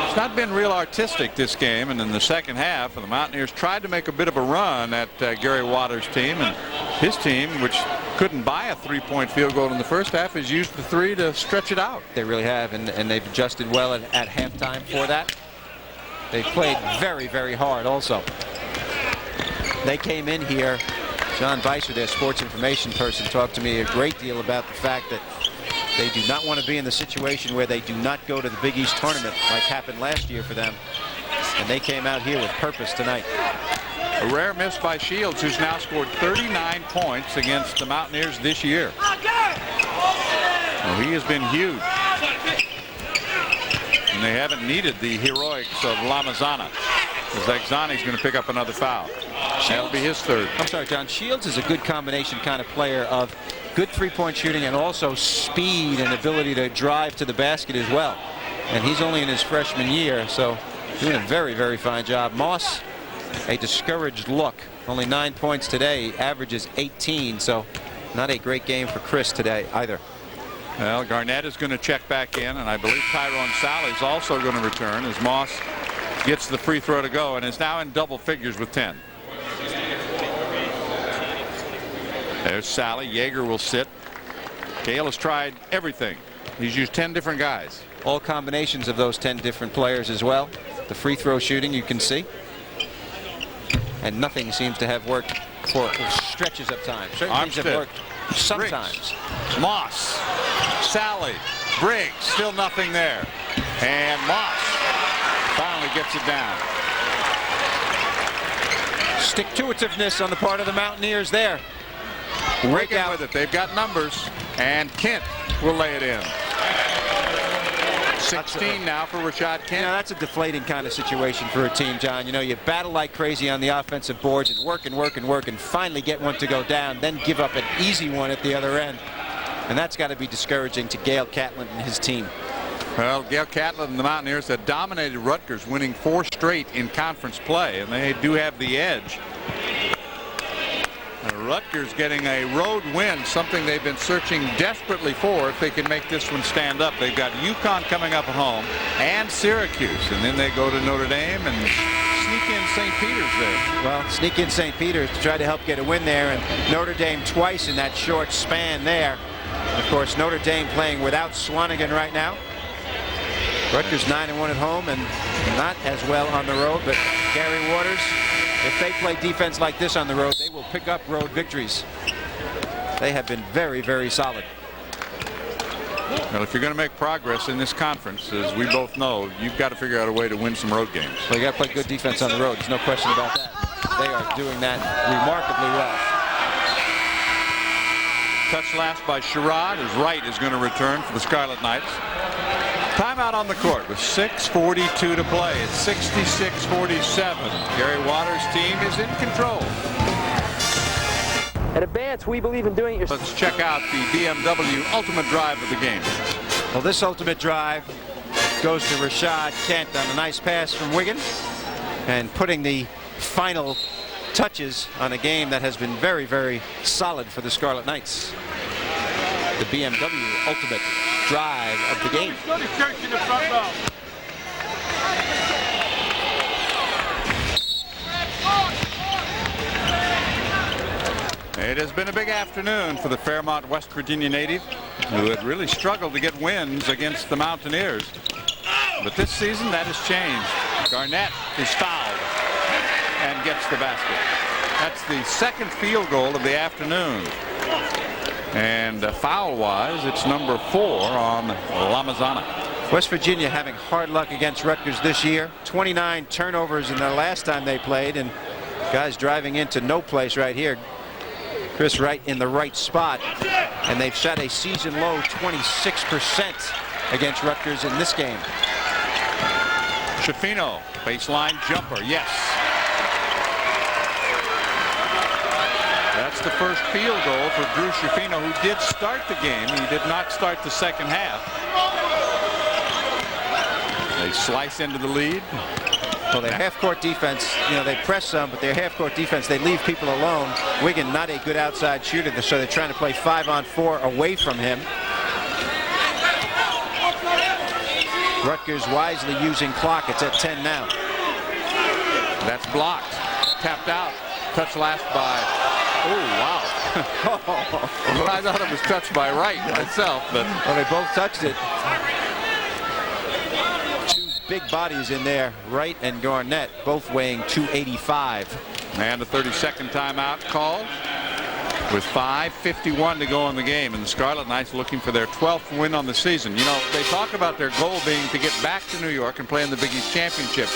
A: It's not been real artistic this game, and in the second half, the Mountaineers tried to make a bit of a run at Gary Waters' team, and his team, which couldn't buy a 3-point field goal in the first half, has used the 3 to stretch it out.
C: They really have, and they've adjusted well at halftime for that. They played very, very hard also. They came in here. John Beiser, their sports information person, talked to me a great deal about the fact that they do not want to be in the situation where they do not go to the Big East tournament like happened last year for them. And they came out here with purpose tonight.
A: A rare miss by Shields, who's now scored 39 points against the Mountaineers this year. Well, he has been huge. And they haven't needed the heroics of Lamazana, as Exani's going to pick up another foul. That'll be his 3rd.
C: I'm sorry, John. Shields is a good combination kind of player of good 3-point shooting and also speed and ability to drive to the basket as well. And he's only in his freshman year, so doing a very, very fine job. Moss, a discouraged look. Only 9 points today, averages 18, so not a great game for Chris today either.
A: Well, Garnett is going to check back in, and I believe Tyrone Sally is also going to return as Moss gets the free throw to go and is now in double figures with 10. There's Sally. Yeager will sit. Gale has tried everything. He's used 10 different guys.
C: All combinations of those 10 different players as well. The free throw shooting you can see. And nothing seems to have worked for stretches of time. Certain things have worked sometimes.
A: Briggs. Moss. Sally. Briggs. Still nothing there. And Moss finally gets it down.
C: Stick-to-itiveness on the part of the Mountaineers there.
A: Wiggan with it. They've got numbers. And Kent will lay it in. 16 now for Rashod Kent.
C: You know, that's a deflating kind of situation for a team, John. You know, you battle like crazy on the offensive boards and work and work and work and finally get one to go down, then give up an easy one at the other end. And that's got to be discouraging to Gale Catlin and his team.
A: Well, Gale Catlin and the Mountaineers have dominated Rutgers, winning 4 straight in conference play, and they do have the edge. Rutgers getting a road win, something they've been searching desperately for if they can make this one stand up. They've got UConn coming up at home and Syracuse, and then they go to Notre Dame and sneak in St. Peter's there.
C: Well, sneak in St. Peter's to try to help get a win there, and Notre Dame twice in that short span there. Of course, Notre Dame playing without Swanigan right now. Rutgers 9-1 at home and not as well on the road, but Gary Waters, if they play defense like this on the road, they will pick up road victories. They have been very, very solid.
A: Well, if you're going to make progress in this conference, as we both know, you've got to figure out a way to win some road games.
C: Well, you got to play good defense on the road. There's no question about that. They are doing that remarkably well.
A: Touch last by Sherrod, as Wright is going to return for the Scarlet Knights. Timeout on the court with 6:42 to play. It's 66-47. Gary Waters' team is in control.
E: At Advance, we believe in doing it yourself.
A: Let's check out the BMW ultimate drive of the game.
C: Well, this ultimate drive goes to Rashod Kent on a nice pass from Wiggan and putting the final touches on a game that has been very, very solid for the Scarlet Knights. The BMW ultimate drive of the game.
A: It has been a big afternoon for the Fairmont, West Virginia native, who had really struggled to get wins against the Mountaineers. But this season, that has changed. Garnett is fouled and gets the basket. That's the second field goal of the afternoon. And foul-wise, it's number 4 on Lamazana.
C: West Virginia having hard luck against Rutgers this year. 29 turnovers in the last time they played, and guys driving into no place right here. Chris Wright in the right spot, and they've shot a season-low 26% against Rutgers in this game.
A: SCHIFINO, baseline jumper, yes. That's the first field goal for Drew SCHIFINO, who did start the game. He did not start the second half. They slice into the lead.
C: Well, their half-court defense, you know, they press some, but their half-court defense, they leave people alone. Wiggan, not a good outside shooter, so they're trying to play 5-on-4 away from him. Rutgers wisely using clock. It's at 10 now.
A: That's blocked. Tapped out. Touch last by... Oh, wow. I thought it was touched by Wright myself, but...
C: Well, they both touched it. Two big bodies in there, Wright and Garnett, both weighing 285.
A: And the 32nd timeout called with 5:51 to go in the game, and the Scarlet Knights looking for their 12th win on the season. You know, they talk about their goal being to get back to New York and play in the Big East Championship.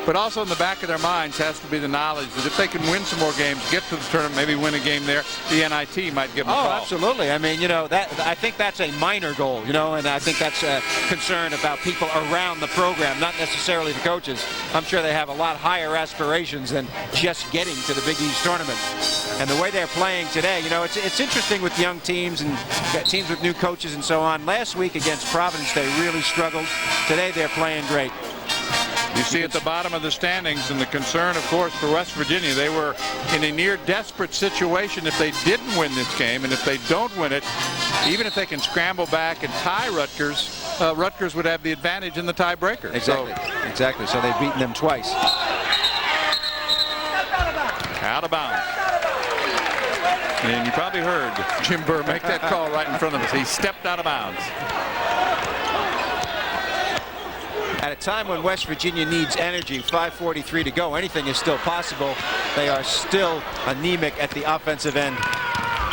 A: But also in the back of their minds has to be the knowledge that if they can win some more games, get to the tournament, maybe win a game there, the NIT might give them a call.
C: Absolutely. I mean, you know, I think that's a minor goal, you know, and I think that's a concern about people around the program, not necessarily the coaches. I'm sure they have a lot higher aspirations than just getting to the Big East tournament. And the way they're playing today, you know, it's interesting with young teams and teams with new coaches and so on. Last week against Providence, they really struggled. Today, they're playing great.
A: You see at the bottom of the standings, and the concern, of course, for West Virginia, they were in a near desperate situation if they didn't win this game, and if they don't win it, even if they can scramble back and tie Rutgers, Rutgers would have the advantage in the tiebreaker.
C: Exactly. Exactly. So they've beaten them twice.
A: Out of bounds. And you probably heard Jim Burr make that call right in front of us. He stepped out of bounds.
C: At a time when West Virginia needs energy, 5:43 to go, anything is still possible. They are still anemic at the offensive end.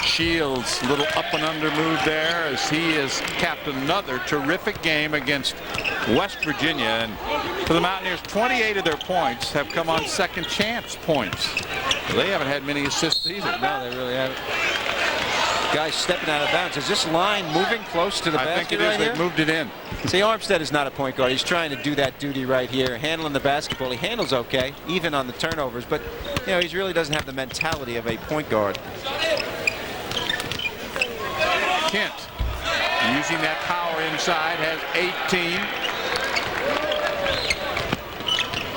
A: Shields, little up and under move there as he has capped another terrific game against West Virginia. And for the Mountaineers, 28 of their points have come on second chance points. They haven't had many assists either.
C: No, they really haven't. Guys stepping out of bounds. Is this line moving close to the basket?
A: I think it is.
C: Right
A: They've moved it in.
C: See, Armstead is not a point guard. He's trying to do that duty right here, handling the basketball. He handles okay, even on the turnovers, but you know, he really doesn't have the mentality of a point guard.
A: Kent using that power inside, has 18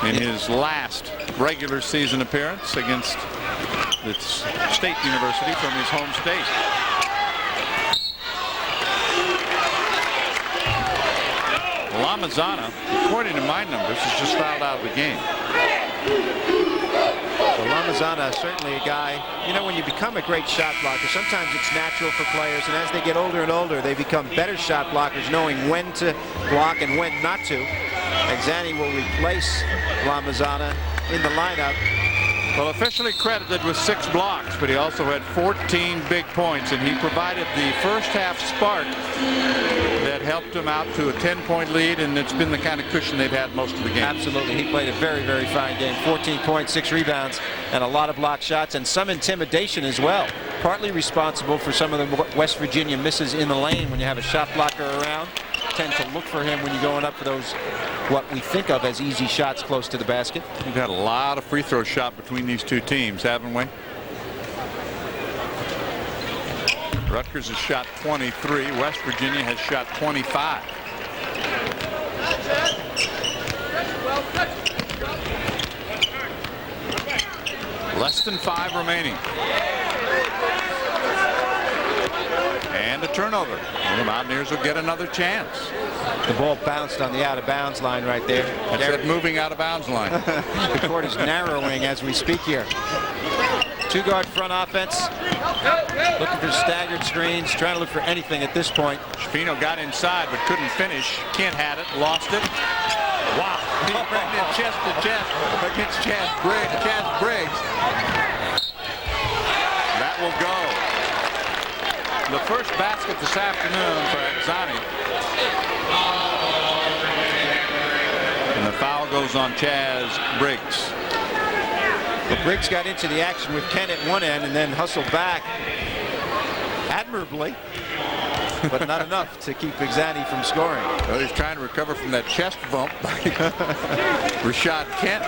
A: in his last regular season appearance against its State University from his home state. Lamazana, according to my numbers, is just fouled out of the game.
C: So Lamazana, certainly a guy, you know, when you become a great shot blocker, sometimes it's natural for players, and as they get older and older, they become better shot blockers, knowing when to block and when not to. Exani will replace Lamazana in the lineup.
A: Well, officially credited with 6 blocks, but he also had 14 big points, and he provided the first half spark that helped him out to a 10-point lead, and it's been the kind of cushion they've had most of the game.
C: Absolutely. He played a very, very fine game. 14 points, 6 rebounds, and a lot of block shots, and some intimidation as well. Partly responsible for some of the West Virginia misses in the lane when you have a shot blocker around. Tend to look for him when you're going up for those, what we think of as easy shots close to the basket.
A: We've had a lot of free throw shot between these two teams, haven't we? Rutgers has shot 23. West Virginia has shot 25. Less than 5 remaining. And a turnover. Well, the Mountaineers will get another chance.
C: The ball bounced on the out-of-bounds line right there.
A: That's that moving out-of-bounds line.
C: The court is narrowing as we speak here. 2-guard front offense. Looking for staggered screens, trying to look for anything at this point.
A: SCHIFINO got inside but couldn't finish. Kent had it, lost it. Wow. He ran in chest to chest against CHAZ Briggs. That will go. The first basket this afternoon for Exani. And the foul goes on CHAZ Briggs.
C: Well, Briggs got into the action with Kent at one end and then hustled back admirably, but not enough to keep Exani from scoring.
A: Well, he's trying to recover from that chest bump by Rashod Kent.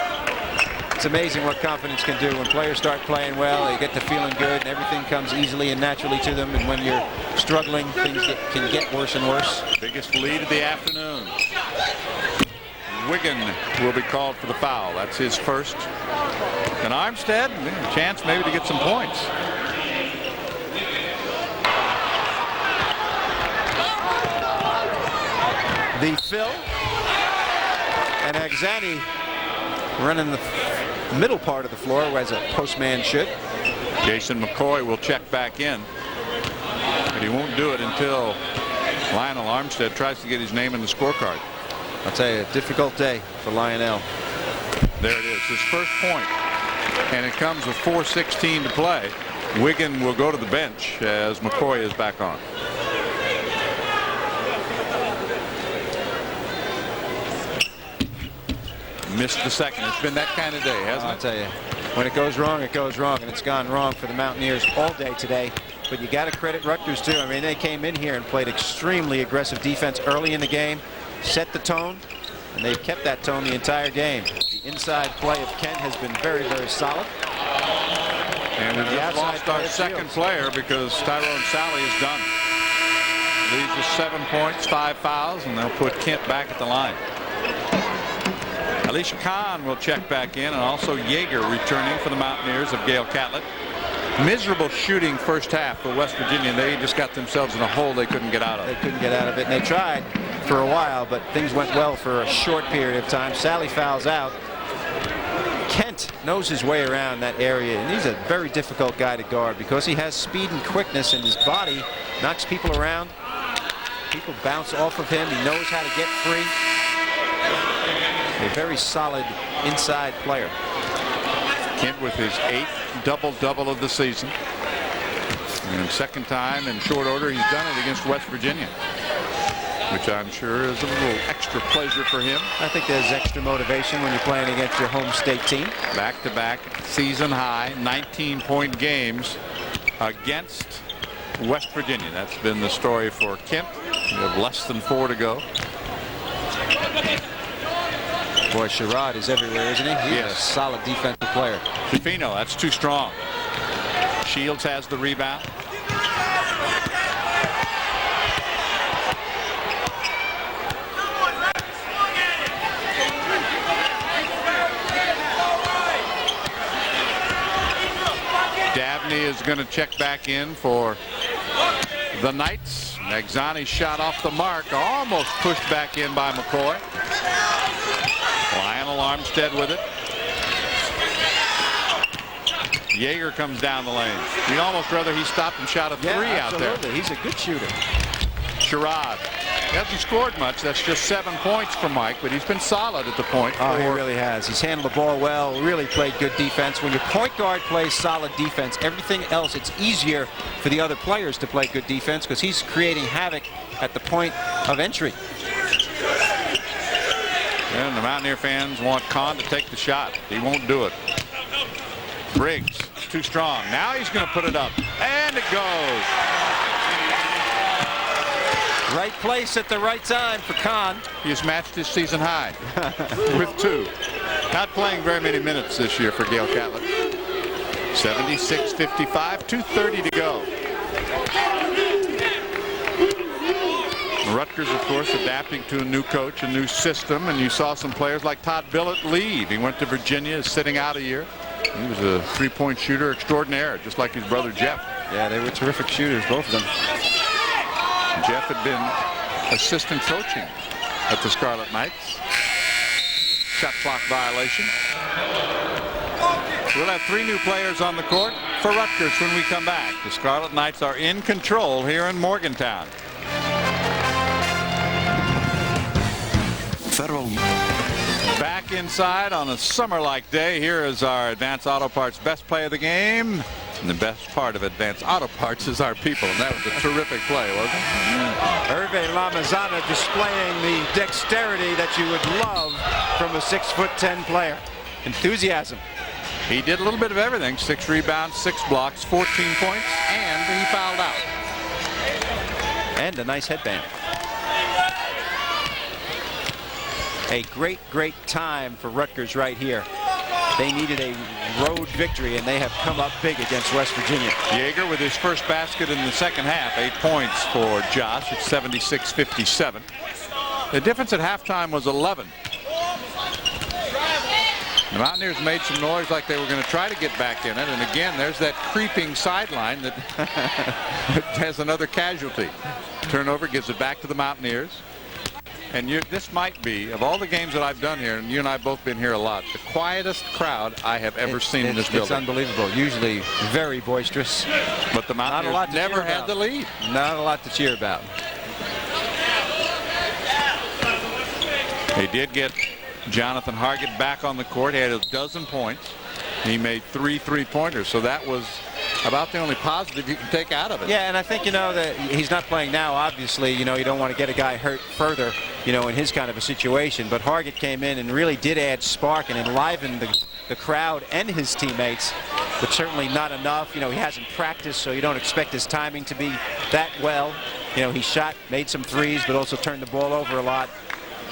C: It's amazing what confidence can do when players start playing well. They get to feeling good and everything comes easily and naturally to them, and when you're struggling, things can get worse and worse.
A: Biggest lead of the afternoon. Wiggan will be called for the foul. That's his first. And Armstead, a chance maybe to get some points.
C: The fill, and Exani running the middle part of the floor as a postman should.
A: Jason McCoy will check back in, but he won't do it until Lionel Armstead tries to get his name in the scorecard.
C: I'll tell you, a difficult day for Lionel.
A: There it is, his first point, and it comes with 4:16 to play. Wiggan will go to the bench as McCoy is back on. Missed the second. It's been that kind of day, hasn't
C: I'll
A: it?
C: tell you, when it goes wrong, and it's gone wrong for the Mountaineers all day today. But you got to credit Rutgers too. I mean, they came in here and played extremely aggressive defense early in the game, set the tone, and they've kept that tone the entire game. The inside play of Kent has been very, very solid.
A: And we just lost our second player because Tyrone Sally is done. Leads with 7 points, 5 fouls, and they'll put Kent back at the line. Alicia Kahn will check back in, and also Yeager returning for the Mountaineers of Gail Catlett. Miserable shooting first half for West Virginia. They just got themselves in a hole they couldn't get out of.
C: They couldn't get out of it, and they tried for a while, but things went well for a short period of time. Sally fouls out. Kent knows his way around that area, and he's a very difficult guy to guard because he has speed and quickness, and his body knocks people around. People bounce off of him. He knows how to get free. A very solid inside player.
A: Kent with his 8th double-double of the season. And second time in short order he's done it against West Virginia, which I'm sure is a little extra pleasure for him.
C: I think there's extra motivation when you're playing against your home state team.
A: Back-to-back season high 19-point games against West Virginia. That's been the story for Kent. We have less than 4 to go.
C: Boy, Sherrod is everywhere, isn't he? He's
A: Yes.
C: a solid defensive player.
A: SCHIFINO, that's too strong. Shields has the rebound. Dabney is going to check back in for the Knights. Magzani shot off the mark, almost pushed back in by McCoy. Lionel Armstead with it. Yeager comes down the lane. You'd almost rather he stopped and shot a 3 out there.
C: He's a good shooter.
A: Sherrod. He hasn't scored much. That's just 7 points for Mike, but he's been solid at the point.
C: Oh, he really has. He's handled the ball well, really played good defense. When your point guard plays solid defense, everything else, it's easier for the other players to play good defense because he's creating havoc at the point of entry.
A: And the Mountaineer fans want Kahn to take the shot. He won't do it. Briggs, too strong. Now he's going to put it up. And it goes.
C: Right place at the right time for Kahn.
A: He has matched his season high with 2. Not playing very many minutes this year for Gale Catlett. 76-55, 2:30 to go. Rutgers, of course, adapting to a new coach, a new system, and you saw some players like Todd Billett leave. He went to Virginia, is sitting out a year. He was a 3-point shooter extraordinaire, just like his brother Jeff.
C: Yeah, they were terrific shooters, both of them.
A: Jeff had been assistant coaching at the Scarlet Knights. Shot clock violation. We'll have 3 new players on the court for Rutgers when we come back. The Scarlet Knights are in control here in Morgantown.
D: Federal.
A: Back inside on a summer-like day. Here is our Advance Auto Parts best play of the game. And the best part of Advance Auto Parts is our people. And that was a terrific play, wasn't it?
C: Hervé Lamazana displaying the dexterity that you would love from a 6'10" player. Enthusiasm.
A: He did a little bit of everything. 6 rebounds, 6 blocks, 14 points, and he fouled out.
C: And a nice headband. A great, great time for Rutgers right here. They needed a road victory, and they have come up big against West Virginia.
A: Yeager with his first basket in the second half. 8 points for Josh. It's 76-57. The difference at halftime was 11. The Mountaineers made some noise like they were going to try to get back in it. And again, there's that creeping sideline that has another casualty. Turnover gives it back to the Mountaineers. And this might be, of all the games that I've done here, and you and I have both been here a lot, the quietest crowd I have ever seen in this building.
C: It's unbelievable. Usually very boisterous.
A: But the Mountaineers never had the lead.
C: Not a lot to cheer about.
A: They did get Jonathan Hargett back on the court. He had 12 points. He made 3 3-pointers. So that was about the only positive you can take out of it.
C: Yeah, and I think, that he's not playing now, obviously. You don't want to get a guy hurt further, in his kind of a situation. But Hargett came in and really did add spark and enliven the crowd and his teammates, but certainly not enough. He hasn't practiced, so you don't expect his timing to be that well. He shot, made some threes, but also turned the ball over a lot.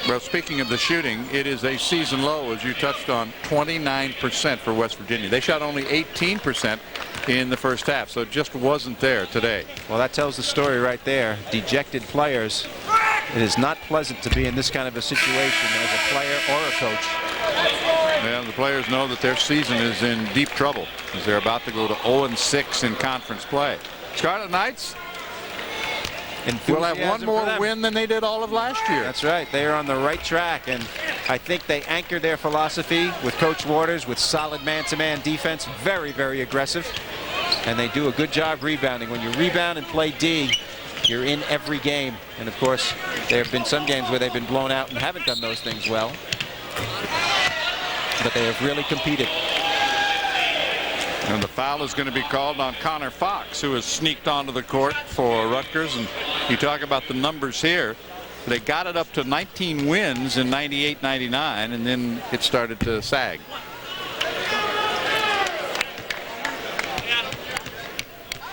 A: Well, speaking of the shooting, it is a season low, as you touched on, 29% for West Virginia. They shot only 18% in the first half, so it just wasn't there today.
C: Well, that tells the story right there. Dejected players It is not pleasant to be in this kind of a situation as a player or a coach.
A: Well, the players know that their season is in deep trouble as they're about to go to 0-6 in conference play. Scarlet Knights will have one more win than they did all of last year.
C: That's right. They are on the right track, and I think they anchor their philosophy with Coach Waters with solid man-to-man defense, very, very aggressive, and they do a good job rebounding. When you rebound and play D, you're in every game. And of course, there have been some games where they've been blown out and haven't done those things well, but they have really competed.
A: And the foul is going to be called on Connor Fox, who has sneaked onto the court for Rutgers. And you talk about the numbers here. They got it up to 19 wins in 98-99, and then it started to sag.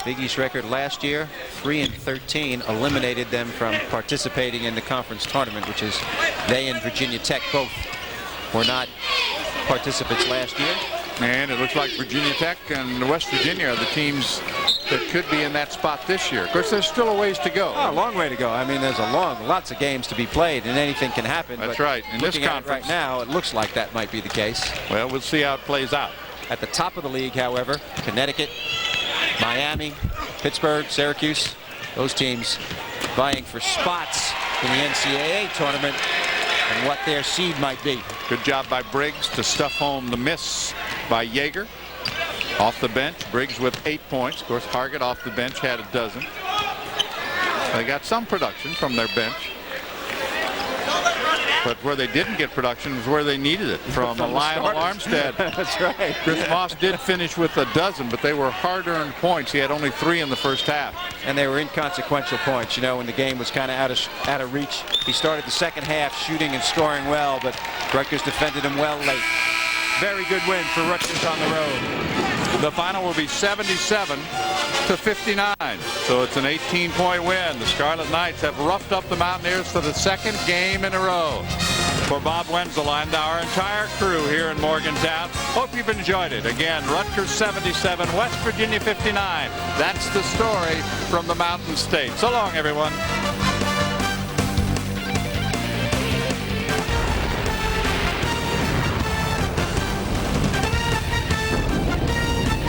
C: Big East record last year, 3-13, eliminated them from participating in the conference tournament, which is they and Virginia Tech both were not participants last year.
A: And it looks like Virginia Tech and West Virginia are the teams that could be in that spot this year. Of course, there's still a ways to go.
C: Oh, a long way to go. I mean, there's lots of games to be played, and anything can happen.
A: That's
C: but
A: right. In this conference
C: right now, it looks like that might be the case.
A: Well, we'll see how it plays out.
C: At the top of the league, however, Connecticut, Miami, Pittsburgh, Syracuse, those teams vying for spots in the NCAA tournament and what their seed might be.
A: Good job by Briggs to stuff home the miss by Jaeger. Off the bench, Briggs with 8 points. Of course, Hargett off the bench had a dozen. They got some production from their bench. But where they didn't get production was where they needed it, from Lionel Armstead.
C: That's right.
A: Chris Moss did finish with a dozen, but they were hard-earned points. He had only 3 in the first half.
C: And they were inconsequential points, you know, when the game was kind of out of reach. He started the second half shooting and scoring well, but Rutgers defended him well late. Very good win for Rutgers on the road.
A: The final will be 77-59. So it's an 18-point win. The Scarlet Knights have roughed up the Mountaineers for the second game in a row. For Bob Wenzel and our entire crew here in Morgantown, hope you've enjoyed it. Again, Rutgers 77, West Virginia 59. That's the story from the Mountain State. So long, everyone.